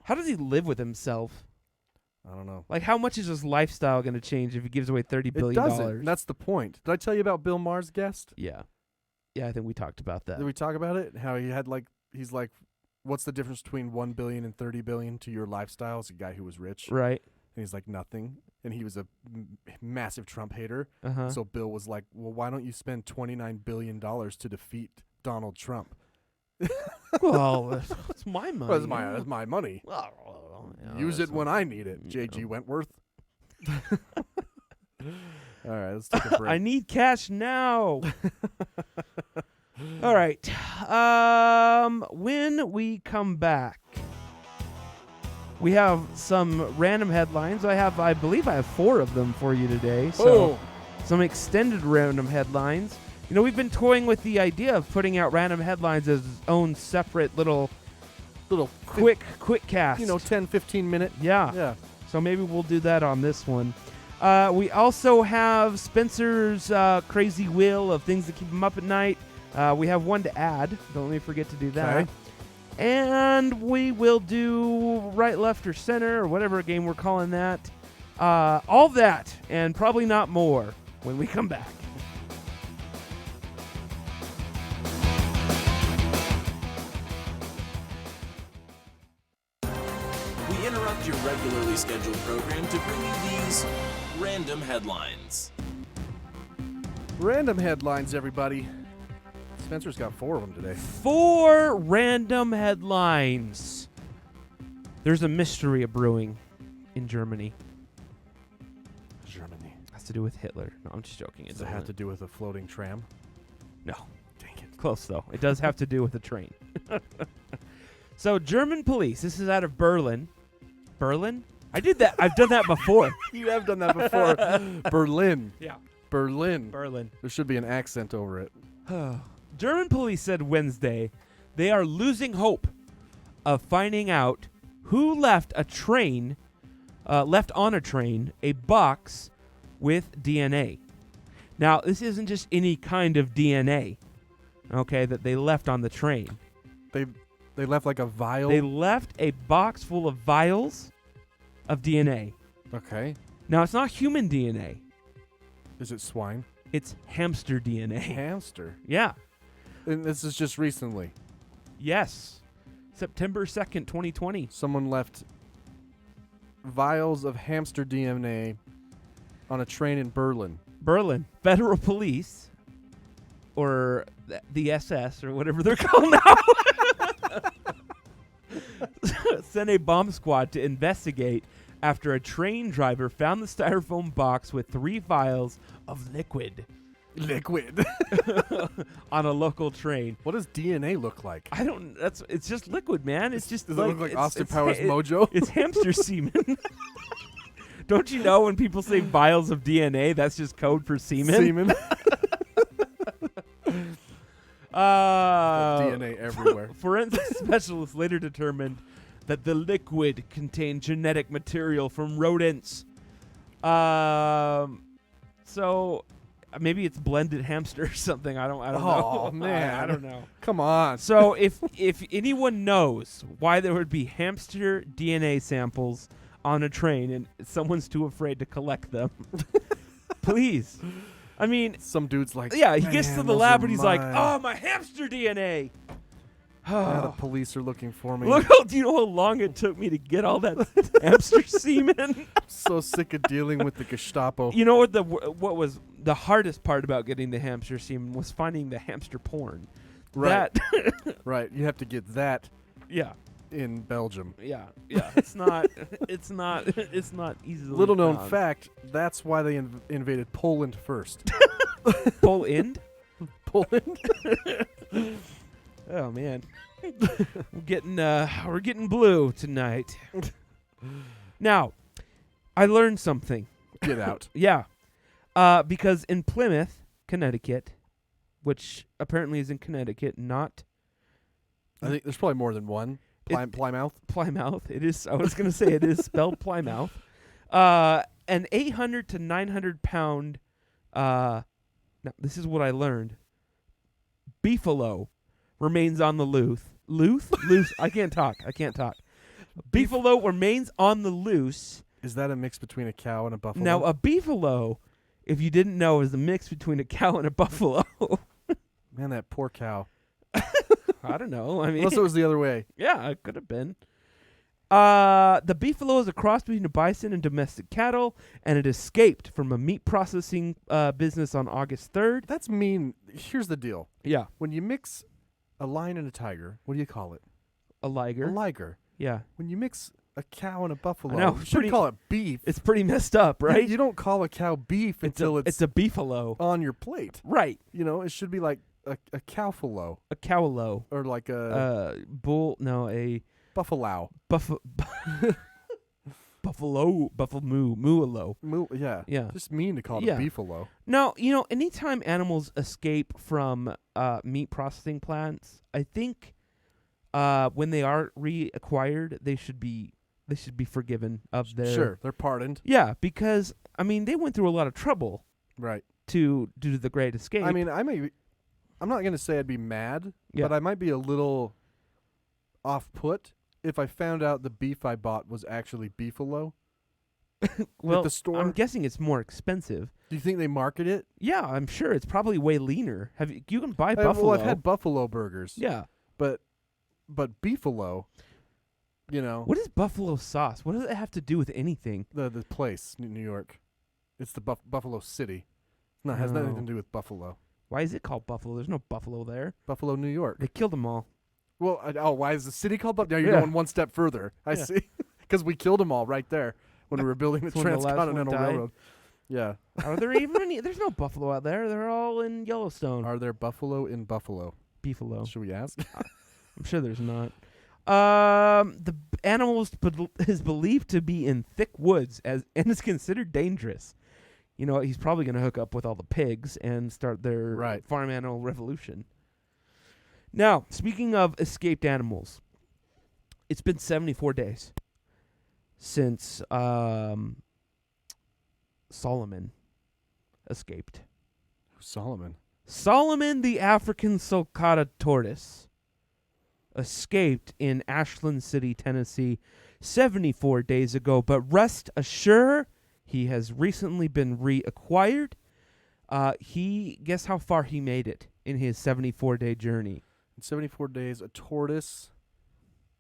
How does he live with himself? I don't know. Like, how much is his lifestyle going to change if he gives away $30 billion? It doesn't. That's the point. Did I tell you about Bill Maher's guest? Yeah. Yeah, I think we talked about that. Did we talk about it? How he had he's like, what's the difference between $1 billion and $30 billion to your lifestyle as a guy who was rich? Right. And he's like, nothing. And he was a massive Trump hater. Uh-huh. So Bill was like, well, why don't you spend $29 billion to defeat Donald Trump? Well, it's my money. Well, it's my money. Use it when I need it, J.G. Wentworth. All right, let's take a break. I need cash now. All right. When we come back, we have some random headlines. I believe I have 4 of them for you today. So some extended random headlines. You know, we've been toying with the idea of putting out random headlines as its own separate little quick cast. 10, 15 minute. Yeah. So maybe we'll do that on this one. We also have Spencer's crazy wheel of things that keep him up at night. We have one to add. Don't let me forget to do that. Okay. And we will do right, left, or center, or whatever game we're calling that. All that, and probably not more, when we come back. We interrupt your regularly scheduled program to bring you these random headlines. Random headlines, everybody. Spencer's got 4 of them today. 4 random headlines. There's a mystery brewing in Germany. Germany. Has to do with Hitler. No, I'm just joking. Does it have to do with a floating tram? No. Dang it. Close, though. It does have to do with a train. So, German police. This is out of Berlin. Berlin? I did that. I've done that before. You have done that before. Berlin. Yeah. Berlin. Berlin. There should be an accent over it. German police said Wednesday they are losing hope of finding out who left on a train a box with DNA. Now, this isn't just any kind of DNA, okay, that they left on the train. They left like a vial. They left a box full of vials of DNA. Okay. Now, it's not human DNA. Is it swine? It's hamster DNA. Hamster. Yeah. And this is just recently. Yes. September 2nd, 2020. Someone left vials of hamster DNA on a train in Berlin. Berlin. Federal police, or the SS, or whatever they're called now, sent a bomb squad to investigate after a train driver found the styrofoam box with 3 vials of liquid Liquid. on a local train. What does DNA look like? I don't. It's just liquid, man. It's just. Does it look like it's- Austin it's Powers ha- Mojo? It's hamster semen. Don't you know when people say vials of DNA, that's just code for semen? Semen. Uh, DNA everywhere. Forensic specialists later determined that the liquid contained genetic material from rodents. So maybe it's blended hamster or something. I don't know. Oh, man. I don't know. Come on. So if anyone knows why there would be hamster DNA samples on a train and someone's too afraid to collect them, please. I mean, some dude's like, yeah, he gets to "Man, the those lab are and he's like, mine." "Oh, my hamster DNA." Now the police are looking for me. Do you know how long it took me to get all that hamster semen? I'm so sick of dealing with the Gestapo. You know what was the hardest part about getting the hamster semen was finding the hamster porn. Right. That Right. You have to get that yeah. in Belgium. Yeah. It's not easily Little known found. fact, that's why they invaded Poland first. Poland? Poland? Oh man. We're getting blue tonight. Now, I learned something. Get out. Yeah. Because in Plymouth, Connecticut, which apparently is in Connecticut, not I think there's probably more than one. Plymouth? Plymouth. It is. I was going to say it is spelled Plymouth. An 800 to 900 pound. Now this is what I learned. Beefalo remains on the loose. Loose? I can't talk. Beefalo remains on the loose. Is that a mix between a cow and a buffalo? Now, a beefalo, if you didn't know, is a mix between a cow and a buffalo. Man, that poor cow. I don't know. I mean, Unless it was the other way. yeah, it could have been. The beefalo is a cross between a bison and domestic cattle, and it escaped from a meat processing business on August 3rd. That's mean. Here's the deal. Yeah, When you mix a lion and a tiger, what do you call it? a liger. A liger. Yeah, When you mix a cow and a buffalo, know, you should call it beef. it's pretty messed up, right? You don't call a cow beef until it's a beefalo. on your plate. Right, You know, it should be like a cowfalo a cowalo. or like a A buffalo. Mualo. Yeah. Yeah. Just mean to call it Yeah. a beefalo. Now, anytime animals escape from meat processing plants, I think when they are reacquired, they should be forgiven of their Sure, they're pardoned. Yeah, because they went through a lot of trouble Right. to do the Great Escape. I'm not going to say I'd be mad, Yeah. but I might be a little off-put if I found out the beef I bought was actually beefalo. well, at the store. I'm guessing it's more expensive. Do you think they market it? Yeah, I'm sure it's probably way leaner. You can buy buffalo? Well, I've had buffalo burgers. Yeah. But beefalo, What is buffalo sauce? What does it have to do with anything? the place, New York. It's the Buffalo City. No, it has nothing to do with Buffalo. Why is it called Buffalo? There's no buffalo there. Buffalo, New York. They killed them all. Well, why is the city called Buffalo? Now you're Yeah. going one step further. I Yeah. see. Because we killed them all right there when we were building the That's when the last one Transcontinental died? Railroad. Yeah. Are there even any? There's no buffalo out there. They're all in Yellowstone. Are there buffalo in Buffalo? Beefalo. Should we ask? I'm sure there's not. The animal is believed to be in thick woods and is considered dangerous. You know, he's probably going to hook up with all the pigs and start their farm animal revolution. Now, speaking of escaped animals, it's been 74 days since Solomon escaped. Solomon. Solomon, the African sulcata tortoise, escaped in Ashland City, Tennessee, 74 days ago. But rest assured, he has recently been reacquired. Guess how far he made it in his 74-day journey? In 74 days, a tortoise,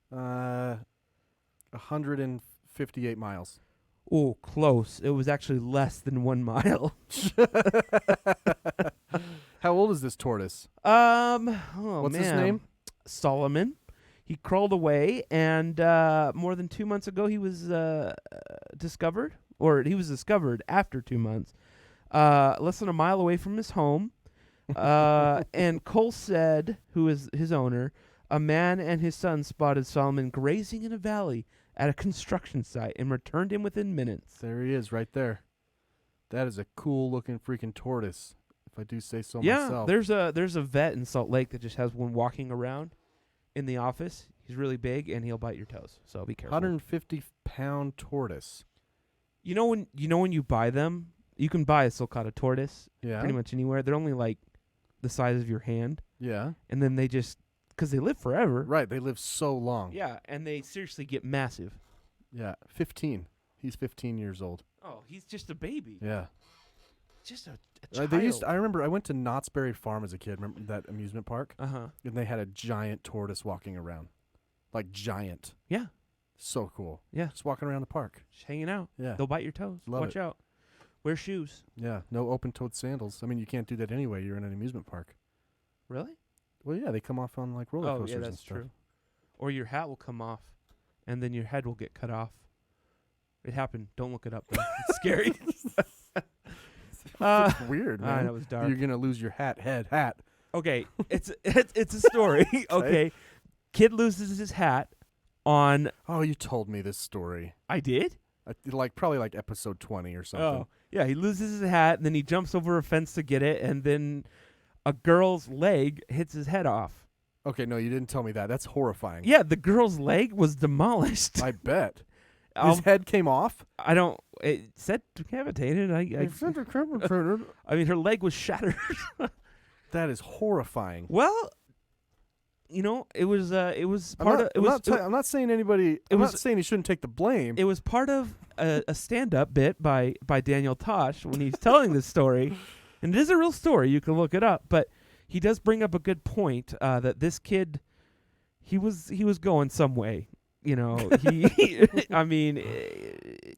158 miles. Oh, close. It was actually less than 1 mile. How old is this tortoise? What's his name? Solomon. He crawled away, and more than 2 months ago, he was discovered, or he was discovered after 2 months, less than a mile away from his home. And Cole said, who is his owner, a man and his son spotted Solomon grazing in a valley at a construction site and returned him within minutes. There he is, right there. That is a cool-looking freaking tortoise, if I do say so Yeah, myself. there's a vet in Salt Lake that just has one walking around in the office. He's really big, and he'll bite your toes, so be careful. 150-pound tortoise. You know when you buy them, you can buy a sulcata tortoise pretty much anywhere. They're only like the size of your hand. Yeah. And then they just, because they live forever. Right, they live so long. Yeah, and they seriously get massive. Yeah, 15. He's 15 years old. Oh, he's just a baby. Yeah. Just a child. I remember I went to Knott's Berry Farm as a kid. Remember that amusement park? Uh-huh. And they had a giant tortoise walking around. Like giant. Yeah. So cool. Yeah. Just walking around the park. Just hanging out. Yeah. They'll bite your toes. Love Watch it. out. Wear shoes. Yeah. No open-toed sandals. I mean, you can't do that anyway. You're in an amusement park. Really? Well, yeah. They come off on like roller coasters yeah, and that's stuff. true. Or your hat will come off, and then your head will get cut off. It happened. Don't look it up, though. It's scary. It's weird, man. I know, it was dark. You're going to lose your hat. Okay, it's a story. Okay, kid loses his hat on. Oh, you told me this story. I did? Probably like episode 20 or something. Oh, yeah. He loses his hat, and then he jumps over a fence to get it, and then a girl's leg hits his head off. Okay, no, you didn't tell me that. That's horrifying. Yeah, the girl's leg was demolished. I bet. His head came off? I don't. It said decapitated. I mean, her leg was shattered. That is horrifying. Well, you know, it was I'm not saying anybody. I'm not saying he shouldn't take the blame. It was part of a stand-up bit by Daniel Tosh when he's telling this story, and it is a real story. You can look it up, but he does bring up a good point that this kid, he was going some way. You know, I mean,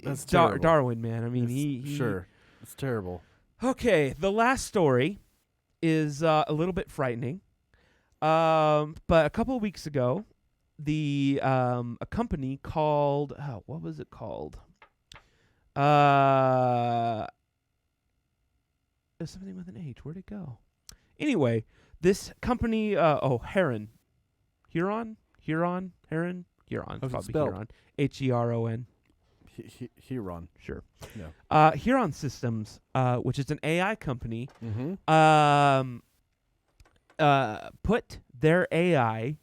that's terrible. Darwin, man. I mean, sure, it's terrible. Okay, the last story is a little bit frightening. But a couple of weeks ago, a company called what was it called? There's something with an H. Where'd it go? Anyway, this company, Heron. Huron. Probably Huron. Heron. Huron. Sure. No. Huron Systems, which is an AI company, put their AI,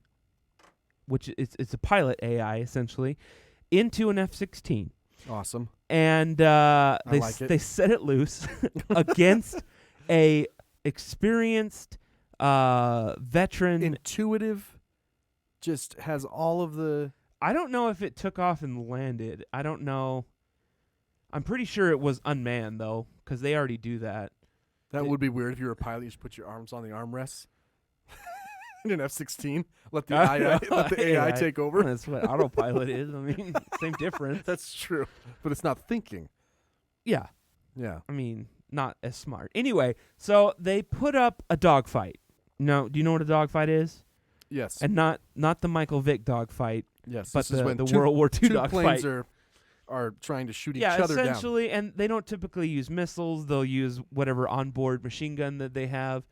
which it's a pilot AI essentially, into an F-16. Awesome. And they set it loose against a experienced veteran. Intuitive. Just has all of the. I don't know if it took off and landed. I don't know. I'm pretty sure it was unmanned though, because they already do that. That would be weird if you were a pilot. You just put your arms on the armrests in an F-16. Let the AI take over. That's what autopilot is. I mean, same difference. That's true, but it's not thinking. Yeah. Yeah. I mean, not as smart. Anyway, so they put up a dogfight. No, do you know what a dogfight is? Yes. And not the Michael Vick dogfight. Yes, but this is when the two, World War II two planes dogfight. are trying to shoot Yeah, each other down. essentially, and they don't typically use missiles. They'll use whatever onboard machine gun that they have.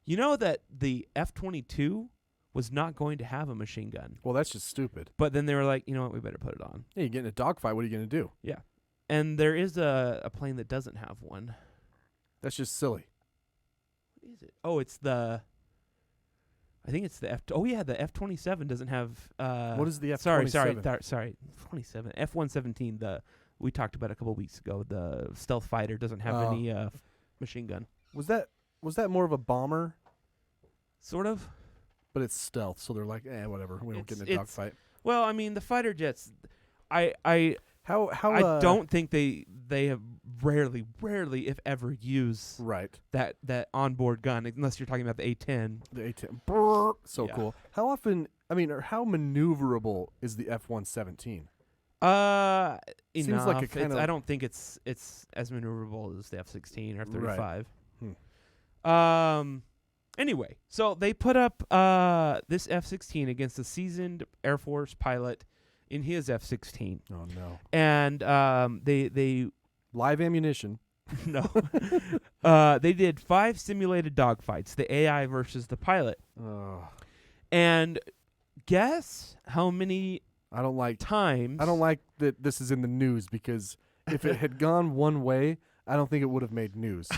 You know that the F-22 was not going to have a machine gun, Well, that's just stupid. but then they were like, you know what, we better put it on. Hey, you get in a dogfight, what are you going to do? Yeah, and there is a plane that doesn't have one. That's just silly. What is it? Oh, it's the. I think it's the F. Oh yeah, the F-27 doesn't have. What is the Sorry, F-27? sorry. 27 F-117. The we talked about a couple weeks ago. The stealth fighter doesn't have Oh. any machine gun. Was that more of a bomber? Sort of. But it's stealth, so they're like, whatever. We don't get in a It's- dogfight. Well, I mean, the fighter jets. I How I don't think they have rarely, if ever, use right that onboard gun unless you're talking about the A-10. the A-10. Brrr, so Yeah. cool. How often? I mean, or how maneuverable is the F-117? Seems Seems like a kind of- I don't think it's as maneuverable as the F-16 or F-35. Hmm. Anyway, so they put up this F-16 against a seasoned Air Force pilot in his F-16, Oh no! and they Live ammunition. no, they did 5 simulated dogfights, the AI versus the pilot, Oh, and guess how many I don't like. times? I don't like that this is in the news because if it had gone one way, I don't think it would have made news.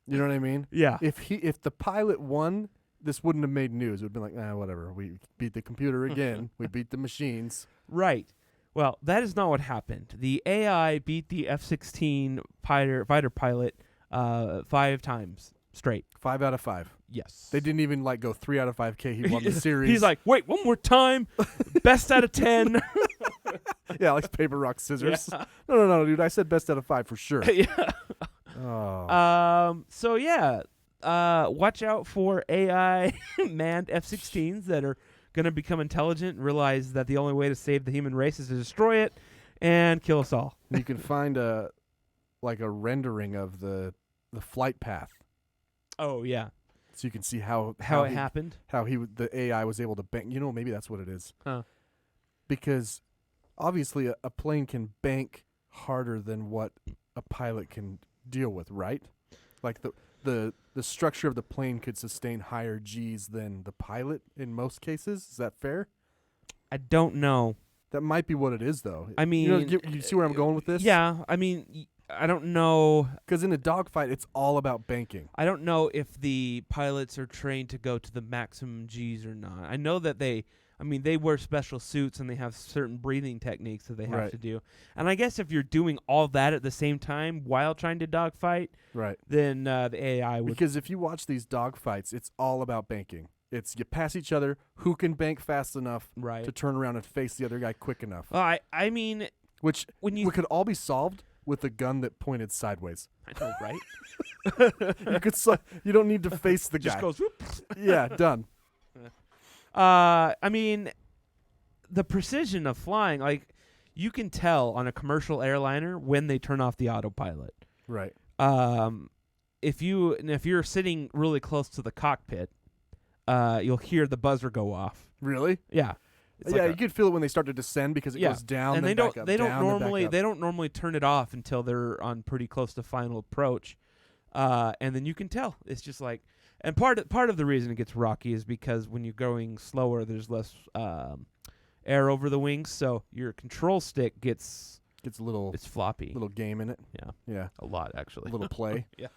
You know what I mean? Yeah. If the pilot won, this wouldn't have made news. It would have been like, whatever. We beat the computer again. We beat the machines. Right. Well, that is not what happened. The AI beat the F-16 fighter pilot 5 times straight. 5 out of 5. Yes. They didn't even go 3 out of 5K. He won the series. He's like, wait, one more time. Best out of 10. yeah, like paper, rock, scissors. Yeah. No, dude. I said best out of 5 for sure. Yeah. Oh. So yeah, watch out for AI manned F-16s that are going to become intelligent and realize that the only way to save the human race is to destroy it and kill us all. You can find a rendering of the flight path, Oh yeah. so you can see how How it he- happened? How the AI was able to bank. You know, maybe that's what it is. Huh. Because obviously a plane can bank harder than what a pilot can deal with, right? Like the structure of the plane could sustain higher G's than the pilot in most cases. Is that fair? I don't know. That might be what it is, though. I mean, you see where I'm going with this? Yeah, I mean, I don't know. Because in a dogfight, it's all about banking. I don't know if the pilots are trained to go to the maximum G's or not. I know that they wear special suits and they have certain breathing techniques that they have Right. to do. And I guess if you're doing all that at the same time while trying to dogfight, Right. then the AI would. Because if you watch these dogfights, it's all about banking. It's you pass each other, who can bank fast enough Right. to turn around and face the other guy quick enough. Well, I mean, Which when you could all be solved with a gun that pointed sideways. I know, right? You could you don't need to face the Just guy. goes. Whoop. Yeah, done. I mean, the precision of flying, like you can tell on a commercial airliner when they turn off the autopilot. Right. If you're sitting really close to the cockpit, you'll hear the buzzer go off. Really? Yeah. It's Yeah, like you could feel it when they start to descend because it yeah. goes down. and then they don't back up, they don't down, then back normally up. they don't normally turn it off until they're on pretty close to final approach, and then you can tell it's just like. And part of the reason it gets rocky is because when you're going slower, there's less air over the wings, so your control stick gets a little it's floppy. little game in it. Yeah, Yeah. a lot actually. A little play. Yeah.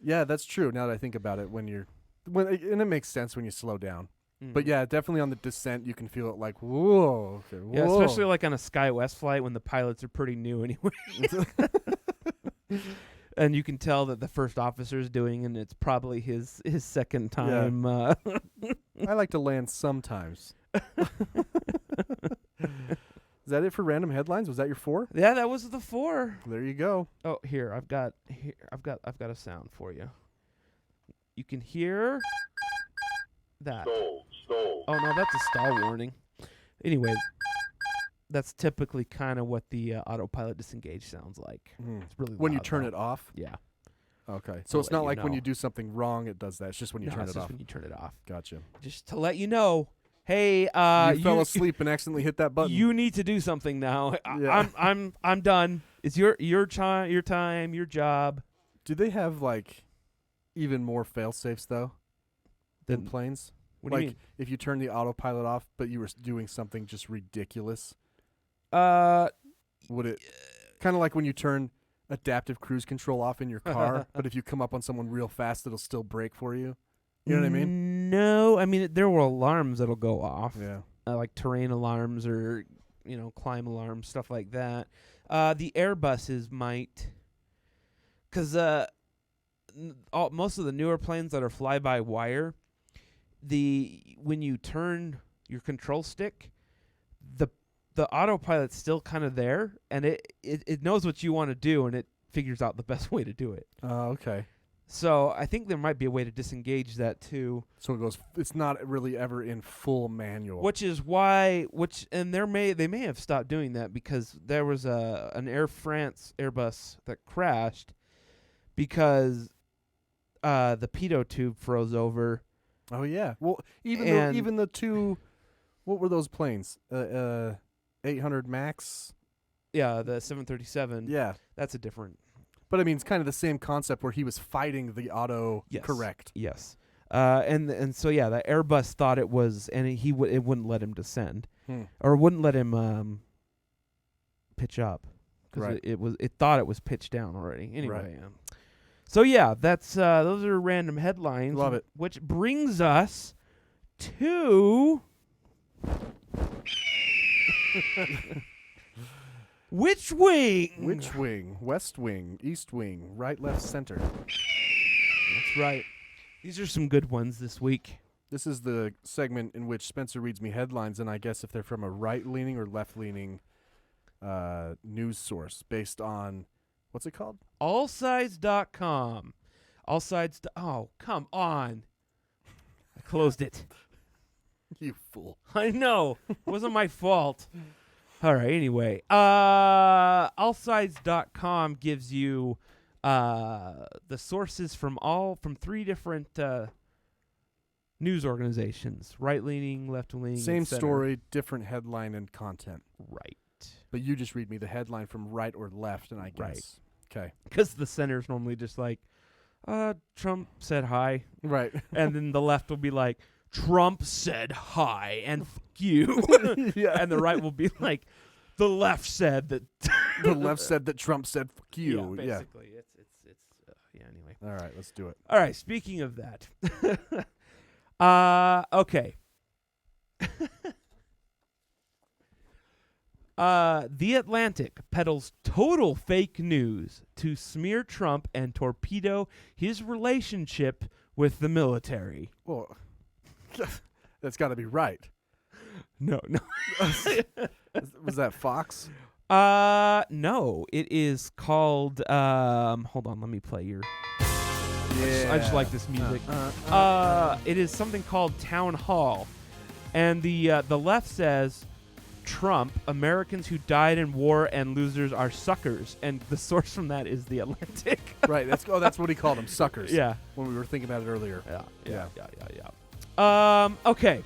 Yeah, that's true. Now that I think about it, and it makes sense when you slow down. Mm. But yeah, definitely on the descent, you can feel it like whoa. Okay, whoa. Yeah, especially like on a SkyWest flight when the pilots are pretty new anyway. And you can tell that the first officer is doing, and it's probably his second time. I like to land sometimes. Is that it for random headlines? Was that your 4? Yeah, that was the 4. There you go. Oh, I've got a sound for you. You can hear that. Stole. Oh no, that's a stall warning. Anyway, that's typically kind of what the autopilot disengage sounds like. It's really When you loud, turn though. it off? Yeah. Okay. To So it's let not you like when know. you do something wrong, it does that. It's just when you No, turn it's it just off. when you turn it off. Gotcha. Just to let you know, hey, you fell asleep and accidentally hit that button. You need to do something now. Yeah. I'm done. It's your time, your job. Do they have like even more fail safes though than planes? What do like you mean? if you turn the autopilot off, but you were doing something just ridiculous, would it kind of like when you turn adaptive cruise control off in your car, but if you come up on someone real fast, it'll still brake for you? You know what I mean? No, I mean there were alarms that'll go off. Yeah. Like terrain alarms or climb alarms, stuff like that. The Airbuses might, because most of the newer planes that are fly-by-wire, when you turn your control stick, the autopilot's still kind of there, and it knows what you want to do, and it figures out the best way to do it. Oh, okay. So I think there might be a way to disengage that too. So it goes. It's not really ever in full manual. Which is why, they may have stopped doing that because there was an Air France Airbus that crashed because the pitot tube froze over. Oh yeah. Well, even the two, what were those planes? 800 Max. Yeah, the 737. Yeah, that's a different. But I mean, it's kind of the same concept where he was fighting the auto correct. Yes. And so yeah, the Airbus thought it was, and it wouldn't let him descend, or wouldn't let him pitch up, because it thought it was pitched down already. Anyway, so yeah, that's those are random headlines. Love it. Which brings us to which wing? Which wing? West wing, east wing, right, left, center. That's right. These are some good ones this week. This is the segment in which Spencer reads me headlines, and I guess if they're from a right-leaning or left-leaning news source based on, what's it called? Allsides.com. Oh, come on. I closed it. You fool. I know. It wasn't my fault. All right, anyway. Allsides.com gives you the sources from three different news organizations. Right-leaning, left-leaning, Same story, different headline and content. Right. But you just read me the headline from right or left, and I guess. Right. Okay. Because the center's normally just like, Trump said hi. Right. And then the left will be like, Trump said hi and fuck you. Yeah. And the right will be like, the left said that. The left said that Trump said fuck you. Yeah, basically. It's anyway. All right, let's do it. All right, speaking of that. Okay. The Atlantic peddles total fake news to smear Trump and torpedo his relationship with the military. Well, that's got to be right. No. Was that Fox? No. It is called. Hold on, let me play your. Yeah. I just like this music. It is something called Town Hall, and the left says, Trump, Americans who died in war and losers are suckers, and the source from that is The Atlantic. Right. That's what he called them, suckers. Yeah. When we were thinking about it earlier. Yeah. Okay.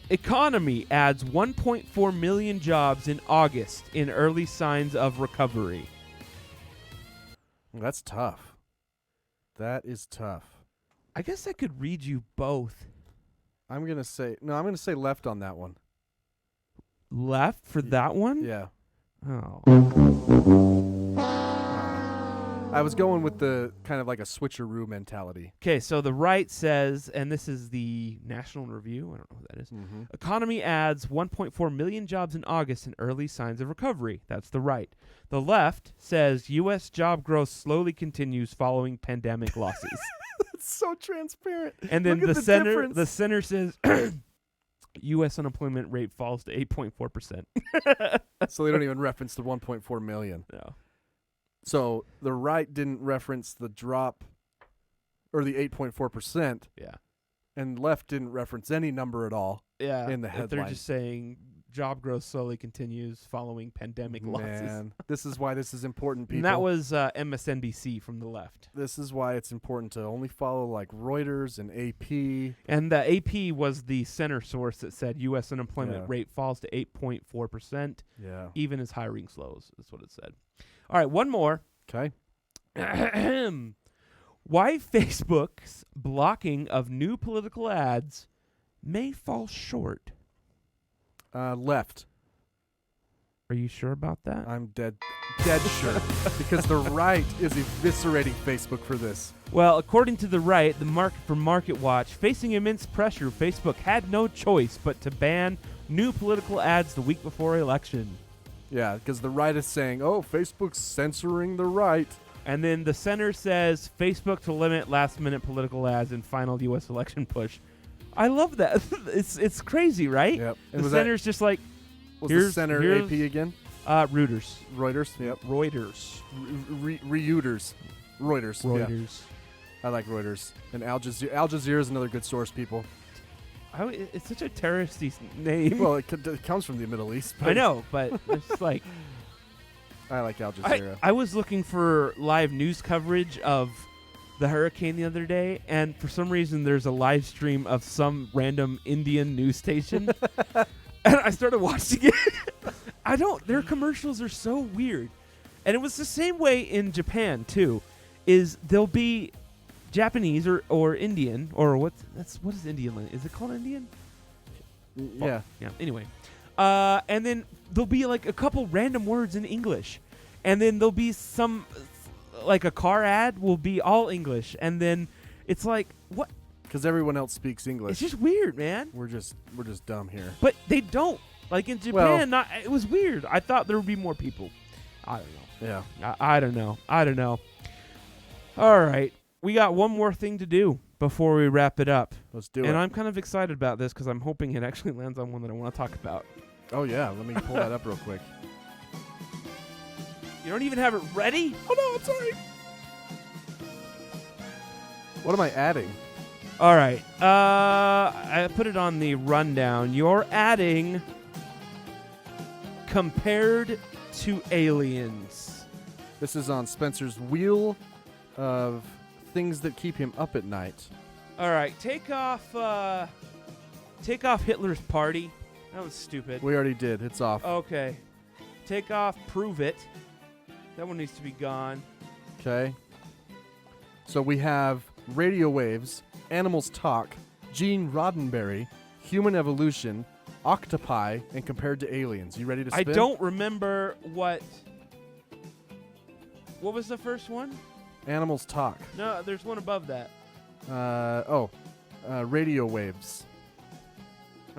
Economy adds 1.4 million jobs in August in early signs of recovery. That's tough. That is tough. I guess I could read you both. I'm going to say left on that one. Left for that one? Yeah. Oh. I was going with the kind of like a switcheroo mentality. Okay, so the right says, and this is the National Review, I don't know who that is. Mm-hmm. Economy adds 1.4 million jobs in August in early signs of recovery. That's the right. The left says U.S. job growth slowly continues following pandemic losses. That's so transparent. And then Look at the center says U.S. unemployment rate falls to 8.4%. So they don't even reference the 1.4 million. No. So the right didn't reference the drop or the 8.4%. Yeah. And left didn't reference any number at all. Yeah. In the headline. They're just saying job growth slowly continues following pandemic losses. Man, this is why this is important, people. And that was MSNBC from the left. This is why it's important to only follow like Reuters and AP. And the AP was the center source that said U.S. unemployment rate falls to 8.4%, Yeah. even as hiring slows, is what it said. All right, one more. Okay. Why Facebook's blocking of new political ads may fall short. Left. Are you sure about that? I'm dead sure. Because the right is eviscerating Facebook for this. Well, according to the right, the market for Market Watch, facing immense pressure, Facebook had no choice but to ban new political ads the week before election. Yeah, because the right is saying, oh, Facebook's censoring the right. And then the center says Facebook to limit last-minute political ads in final U.S. election push. I love that. It's crazy, right? Yep. The center's just like, Was the center AP again? Reuters. Reuters, yep. Reuters. Reuters. Reuters. Reuters. Yeah. I like Reuters. And Al Jazeera. Al Jazeera is another good source, people. It's such a terroristy name. Well, it comes from the Middle East. I know, but it's like... I like Al Jazeera. I was looking for live news coverage of the hurricane the other day, and for some reason there's a live stream of some random Indian news station. And I started watching it. Their commercials are so weird. And it was the same way in Japan, too, is there'll be Japanese or Indian, or what is Indian? Is it called Indian? Yeah. Yeah, anyway. And then there'll be like a couple random words in English. And then there'll be some, like a car ad will be all English. And then it's like, what? Because everyone else speaks English. It's just weird, man. We're just dumb here. But they don't. Like in Japan, it was weird. I thought there would be more people. I don't know. Yeah. I don't know. All right. We got one more thing to do before we wrap it up. Let's do it. And I'm kind of excited about this because I'm hoping it actually lands on one that I want to talk about. Oh, yeah. Let me pull that up real quick. You don't even have it ready? Oh, no, I'm sorry. What am I adding? All right. I put it on the rundown. You're adding compared to aliens. This is on Spencer's wheel of things that keep him up at night. All right. Take off Hitler's party. That was stupid. We already did. It's off. Okay. Take off Prove It. That one needs to be gone. Okay. So we have radio waves, animals talk, Gene Roddenberry, human evolution, octopi, and compared to aliens. You ready to spin? I don't remember what was the first one? Animals talk. No, there's one above that. Radio waves.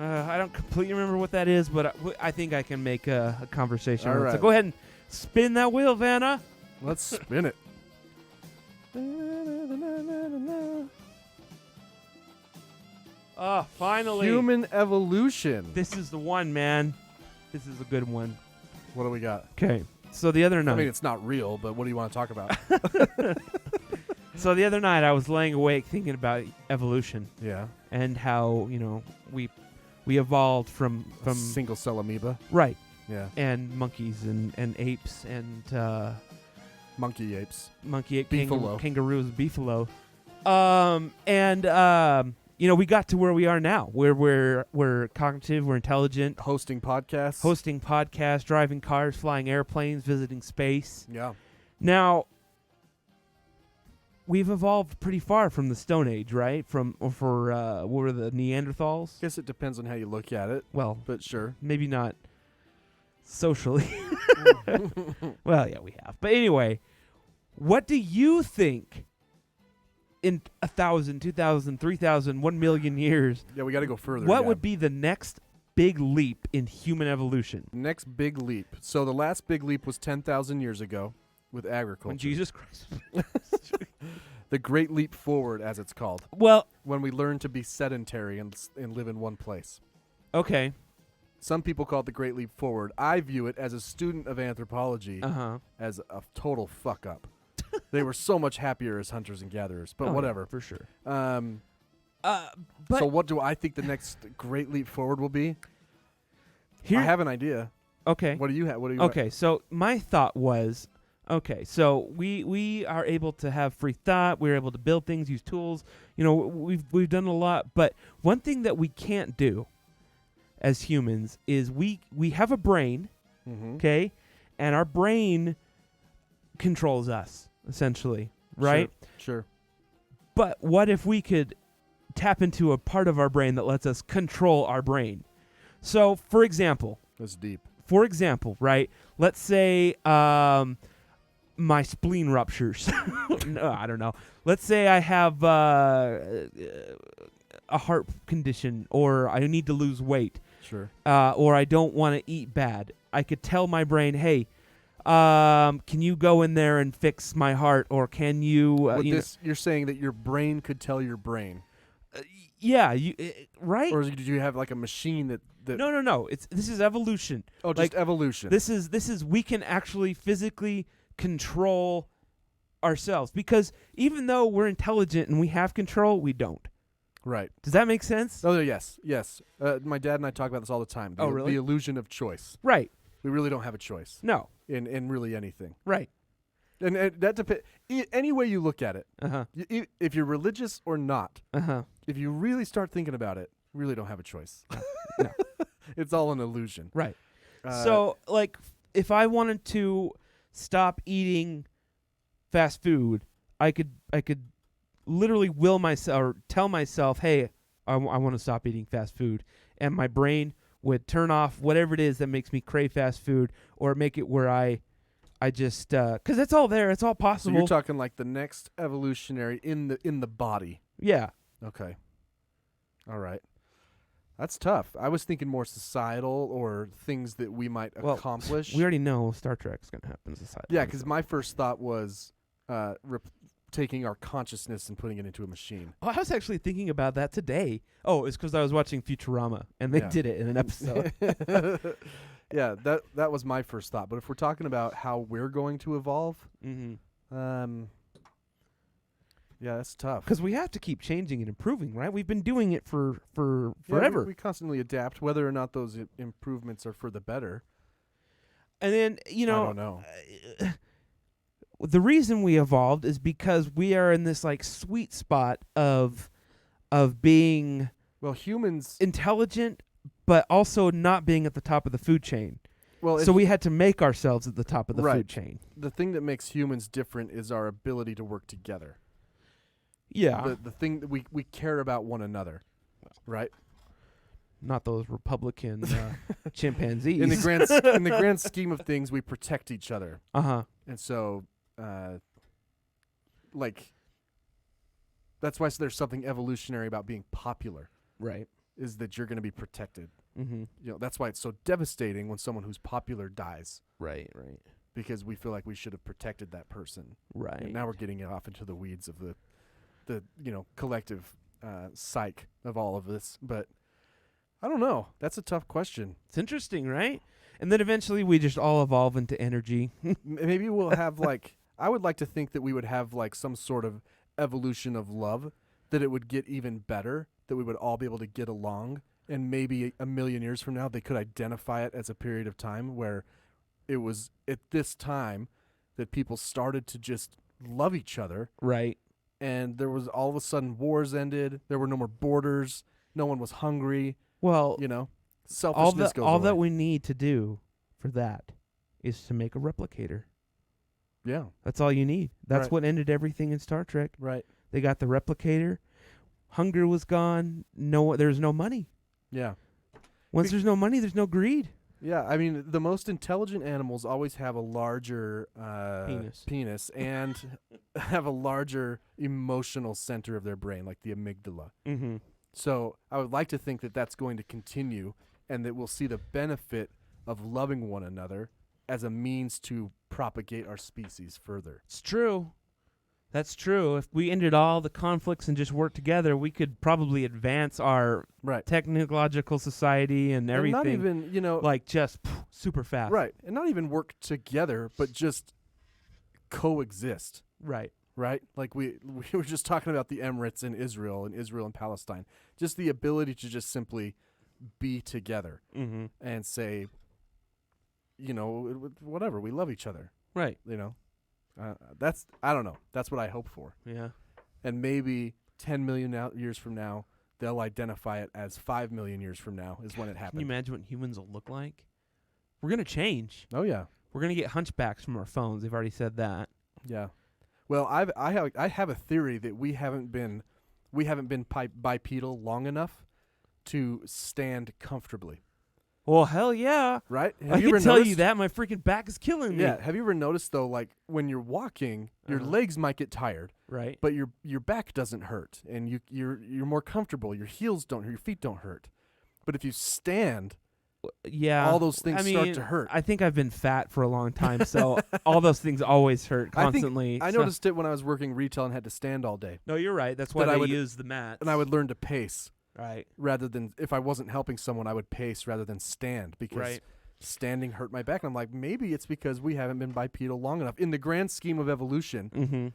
I don't completely remember what that is, but I think I can make a conversation. All on it. So right. go ahead and spin that wheel, Vanna. Let's spin it. Finally. Human evolution. This is the one, man. This is a good one. What do we got? Okay. So the other night. I mean, it's not real, but what do you want to talk about? So the other night I was laying awake thinking about evolution. Yeah. And how, we evolved from A single cell amoeba. Right. Yeah. And monkeys and apes and Monkey apes. Monkey ape, Beefalo. kangaroos, beefalo. We got to where we are now, where we're cognitive, we're intelligent, Hosting podcasts. driving cars, flying airplanes, visiting space. Yeah. Now, we've evolved pretty far from the Stone Age, right? What were the Neanderthals? Guess it depends on how you look at it. Well, but sure. Maybe not socially. Well, yeah, we have. But anyway, what do you think in 1,000, 2,000, 3,000, 1 million years? Yeah, we got to go further. What would be the next big leap in human evolution? Next big leap. So the last big leap was 10,000 years ago with agriculture. When Jesus Christ. The Great Leap Forward, as it's called. Well, when we learn to be sedentary and live in one place. Okay. Some people call it the Great Leap Forward. I view it as a student of anthropology as a total fuck up. They were so much happier as hunters and gatherers, but whatever. Yeah, for sure. So what do I think the next Great Leap Forward will be? Here, I have an idea. okay. What do you have? What do you? Okay, so my thought was, okay, so we are able to have free thought. We're able to build things, use tools. You know, we've done a lot. But one thing that we can't do as humans is we have a brain, Mm-hmm. okay, and our brain controls us essentially, right? Sure. But what if we could tap into a part of our brain that lets us control our brain? So, for example. That's deep. For example, right? Let's say my spleen ruptures. No, I don't know. Let's say I have a heart condition, or I need to lose weight, Sure. or I don't want to eat bad. I could tell my brain, hey, can you go in there and fix my heart, or can you? You're saying that your brain could tell your brain, Yeah, right? or did you have like a machine that? No. This is evolution. Oh, just evolution. This is we can actually physically control ourselves, because even though we're intelligent and we have control, we don't. Right. Does that make sense? Oh, yes. My dad and I talk about this all the time. Oh, really? The illusion of choice. Right. We really don't have a choice No. in really anything. Right. And that depends. Any way you look at it, Uh-huh. if you're religious or not, Uh-huh. if you really start thinking about it, you really don't have a choice. No. It's all an illusion. Right. So, like, if I wanted to stop eating fast food, I could literally will myself or tell myself, hey, I want to stop eating fast food, and my brain would turn off whatever it is that makes me crave fast food, or make it where I just because it's all there, it's all So possible. you're talking like the next evolutionary in the body. Yeah. Okay. All right. That's tough. I was thinking more societal or things that we might accomplish. We already know Star Trek's gonna happen. Yeah, because my first thought was taking our consciousness and putting it into a machine. Oh, I was actually thinking about that today. Oh, it's because I was watching Futurama, and they Yeah. did it in an episode. Yeah, that was my first thought. But if we're talking about how we're going to evolve, Mm-hmm. Yeah, that's tough. Because we have to keep changing and improving, right? We've been doing it for Yeah, forever. we constantly adapt, whether or not those improvements are for the better. And then, I don't know. The reason we evolved is because we are in this like sweet spot of being humans intelligent, but also not being at the top of the food chain. Well, so we had to make ourselves at the top of the food chain. The thing that makes humans different is our ability to work together. Yeah. The thing that we care about one another, right? Not those Republican chimpanzees. In the grand scheme of things, we protect each other. Uh-huh. And so, that's why there's something evolutionary about being popular. Right. Is that you're going to be protected. Mm-hmm. You know, that's why it's so devastating when someone who's popular dies. Right. Because we feel like we should have protected that person. Right. And now we're getting off into the weeds of the collective psyche of all of this. But I don't know. That's a tough question. It's interesting, right? And then eventually we just all evolve into energy. Maybe we'll have I would like to think that we would have some sort of evolution of love, that it would get even better, that we would all be able to get along, and maybe a million years from now they could identify it as a period of time where it was at this time that people started to just love each other. Right. And there was all of a sudden wars ended. There were no more borders. No one was hungry. Well, selfishness goes all away. that we need to do for that is to make a replicator. Yeah. That's all you need. That's Right. what ended everything in Star Trek. Right. They got the replicator. Hunger was gone. There's no money. Yeah. Once there's no money, there's no greed. Yeah, I mean, the most intelligent animals always have a larger Penis. and have a larger emotional center of their brain, like the amygdala. Mm-hmm. So I would like to think that that's going to continue, and that we'll see the benefit of loving one another as a means to propagate our species further. It's true. That's true. If we ended all the conflicts and just worked together, we could probably advance our technological society and everything. And not even, just super fast. Right. And not even work together, but just coexist. Right. Right? Like we were just talking about the Emirates in Israel and Palestine. Just the ability to just simply be together Mm-hmm. and say, you know, whatever, we love each other. Right. You know, I don't know. That's what I hope for. Yeah. And maybe 10 million years from now, they'll identify it as 5 million years from now is when it Can you happened. imagine what humans will look like? We're gonna change. Oh yeah, We're gonna get hunchbacks from our phones. They've already said that. yeah. Well, I have a theory that we haven't been bipedal long enough to stand comfortably. Well, hell yeah. Right? I you can ever tell you noticed- that. My freaking back is killing me. Yeah. Have you ever noticed though, like when you're walking, your Uh-huh. legs might get tired, Right. but your back doesn't hurt, and you're more comfortable. Your heels don't hurt. Your feet don't hurt. But if you stand, Yeah. all those things I start mean, to hurt. I think I've been fat for a long time, so all those things always hurt constantly. I so- noticed it when I was working retail and had to stand all day, No, you're right. That's why that I they would- use the mats. and I would learn to pace Right. rather than if I wasn't helping someone, I would pace rather than stand because Right. standing hurt my back. And I'm like, maybe it's because we haven't been bipedal long enough. In the grand scheme of evolution, Mm-hmm.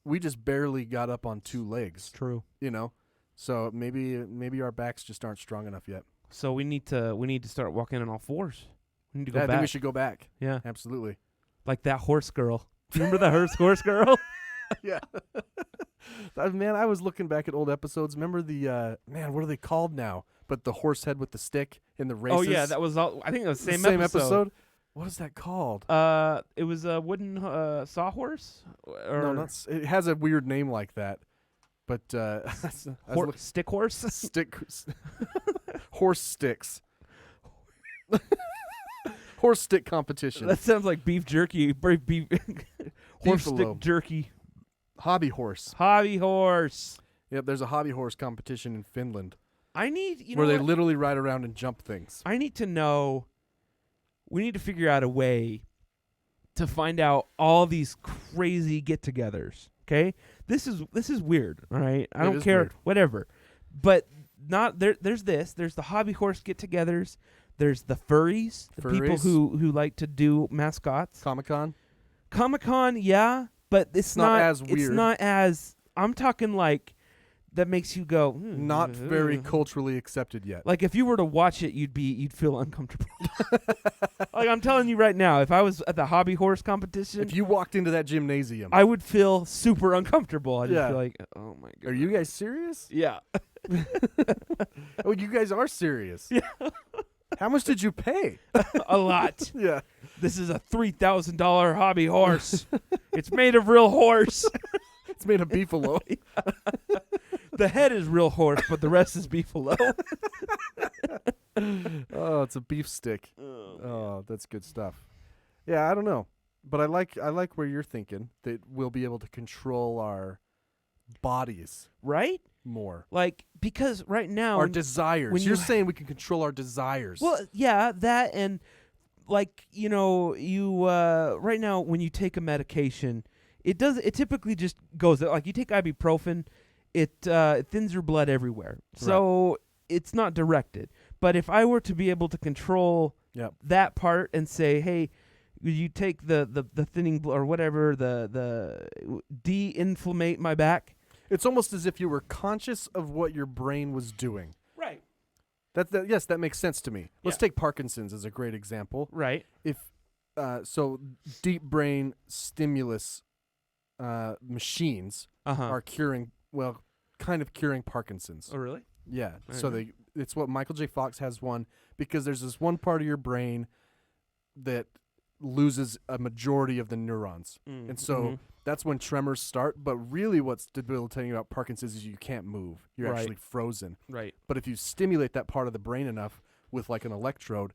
we just barely got up on two legs, True. you know. So maybe our backs just aren't strong enough yet. So we need to start walking on all fours. We need to go Yeah, I back. think we should go back. Yeah. Absolutely. Like that horse girl. Remember the horse girl? Yeah. Man, I was looking back at old episodes. Remember the man? What are they called now? But the horse head with the stick in the races. Oh yeah, that was all. I think it was the The same episode. What is that called? It was a wooden sawhorse. Or No, not. It has a weird name like that. But I was looking- stick horse. stick horse sticks. Horse stick competition. That sounds like beef jerky. Beef horse stick Beefalo. jerky. Hobby horse. Hobby horse. Yep, there's a hobby horse competition in Finland I need where know they what? literally ride around and jump things. I need to know. We need to figure out a way to find out all these crazy get-togethers. Okay, this is weird. All right, I It don't is care. weird. Whatever, but not there. There's this. There's the hobby horse get-togethers. There's the furries, the people Furries. who like to do mascots. Comic-Con. Comic-Con, yeah, but it's not as It's weird. not as. I'm talking like that makes you go. Not very culturally accepted yet. Like if you were to watch it, you'd feel uncomfortable. Like I'm telling you right now, if I was at the hobby horse competition, If you walked into that gymnasium, I would feel super uncomfortable. I'd just Yeah. be like, oh my god. are you guys serious? Yeah. Oh, you guys are serious. Yeah. How much did you pay? A lot. Yeah. This is a $3,000 hobby horse. It's made of real horse. It's made of beefalo. The head is real horse, but the rest is beefalo. Oh, it's a beef stick. Oh, that's good stuff. Yeah, I don't know. But I like where you're thinking that we'll be able to control our bodies Right? more. Like because right now Our desires. when You're you- saying we can control our desires. Well, yeah, that and like you right now when you take a medication, it typically just goes like you take ibuprofen, it thins your blood everywhere. So it's not directed. But if I were to be able to control Yep. that part and say, hey, you take the thinning or whatever the de-inflammate my back. It's almost as if you were conscious of what your brain was doing. Right. Yes, that makes sense to me. Let's Yeah. take Parkinson's as a great example. Right. If so, deep brain stimulus machines Uh-huh. are kind of curing Parkinson's. Oh, really? Yeah. I So didn't it's what Michael J. Fox has one because there's this one part of your brain that loses a majority of the neurons. And so that's when tremors start. But really what's debilitating about Parkinson's is you can't move. You're Right. actually frozen. Right. But if you stimulate that part of the brain enough with like an electrode,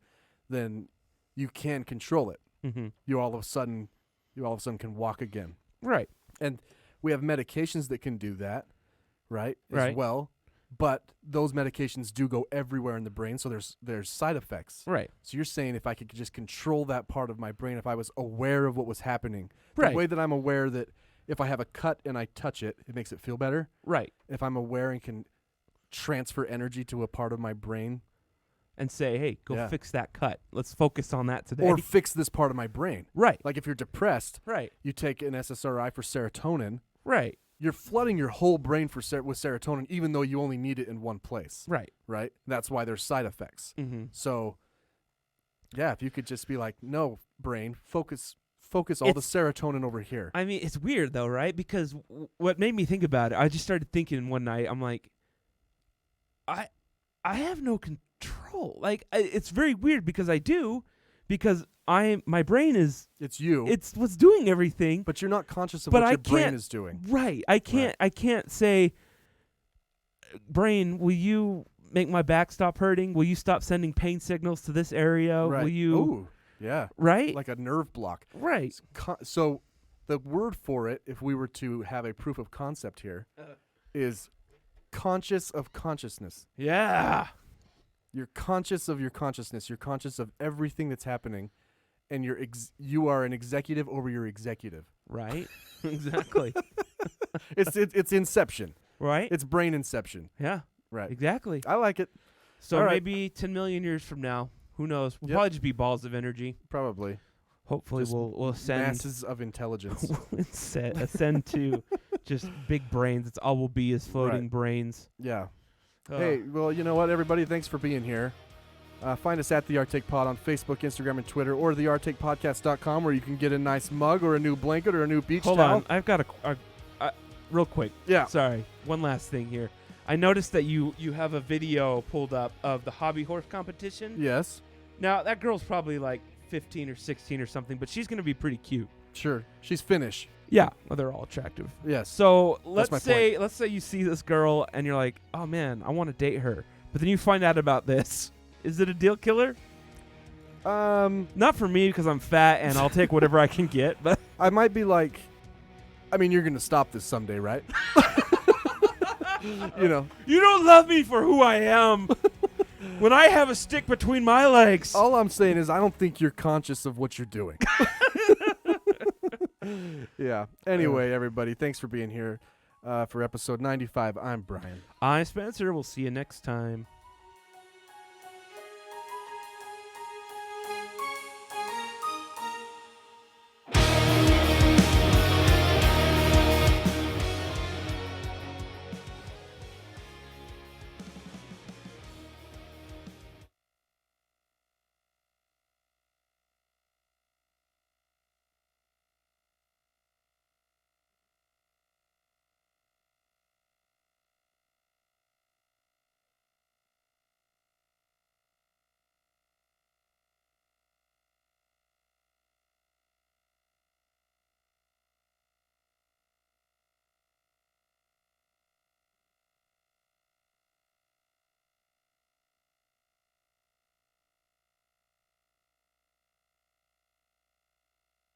then you can control it. Mm-hmm. You all of a sudden can walk again. Right. And we have medications that can do that, right? Right. As well. But those medications do go everywhere in the brain, so there's side effects. Right. So you're saying if I could just control that part of my brain, if I was aware of what was happening, Right. the way that I'm aware that if I have a cut and I touch it, it makes it feel better. Right. If I'm aware and can transfer energy to a part of my brain And say, hey, go Yeah. fix that cut. Let's focus on that today. or fix this part of my brain. right. Like if you're depressed, Right. you take an SSRI for serotonin, Right. you're flooding your whole brain with serotonin, even though you only need it in one place. Right. Right. That's why there's side effects. Mm-hmm. So, yeah, if you could just be like, no, brain, focus all the serotonin over here. I mean, it's weird though, right? Because what made me think about it, I just started thinking one night. I'm like, I have no control. Like, it's very weird because I do, because my brain is. It's you. It's what's doing everything. But you're not conscious of but what I your brain can't- is doing. Right. I can't say, brain, will you make my back stop hurting? Will you stop sending pain signals to this area? Right. Will you? Ooh, yeah. Right. Like a nerve block. Right. So the word for it, if we were to have a proof of concept here, is conscious of consciousness. Yeah. You're conscious of your consciousness. You're conscious of everything that's happening, and you are an executive over your executive. Right. Exactly. It's Inception. Right. It's brain inception. Yeah. Right. Exactly. I like it. So All right. maybe 10 million years from now, who knows? We'll Yep. probably just be balls of energy. Probably. Hopefully Just we'll ascend. Masses of intelligence. ascend to just big brains. It's all we'll be is floating Right. brains. Yeah. Ugh. Hey, well, you know what, everybody? Thanks for being here. Find us at The Arctic Pod on Facebook, Instagram, and Twitter, or thearcticpodcast.com, where you can get a nice mug or a new blanket or a new beach Hold towel. on. I've got real quick. Yeah. Sorry. One last thing here. I noticed that you have a video pulled up of the hobby horse competition. Yes. Now, that girl's probably like 15 or 16 or something, but she's going to be pretty cute. Sure. She's Finnish. Yeah. Well, they're all attractive. Yes. So my let's say you see this girl and you're like, oh man, I want to date her. But then you find out about this. Is it a deal killer? Not for me because I'm fat and I'll take whatever I can get. But I might be like, I mean, you're going to stop this someday, right? You know. you don't love me for who I am. When I have a stick between my legs. All I'm saying is I don't think you're conscious of what you're doing. Yeah. Anyway, everybody, thanks for being here for episode 95. I'm Brian. I'm Spencer. We'll see you next time.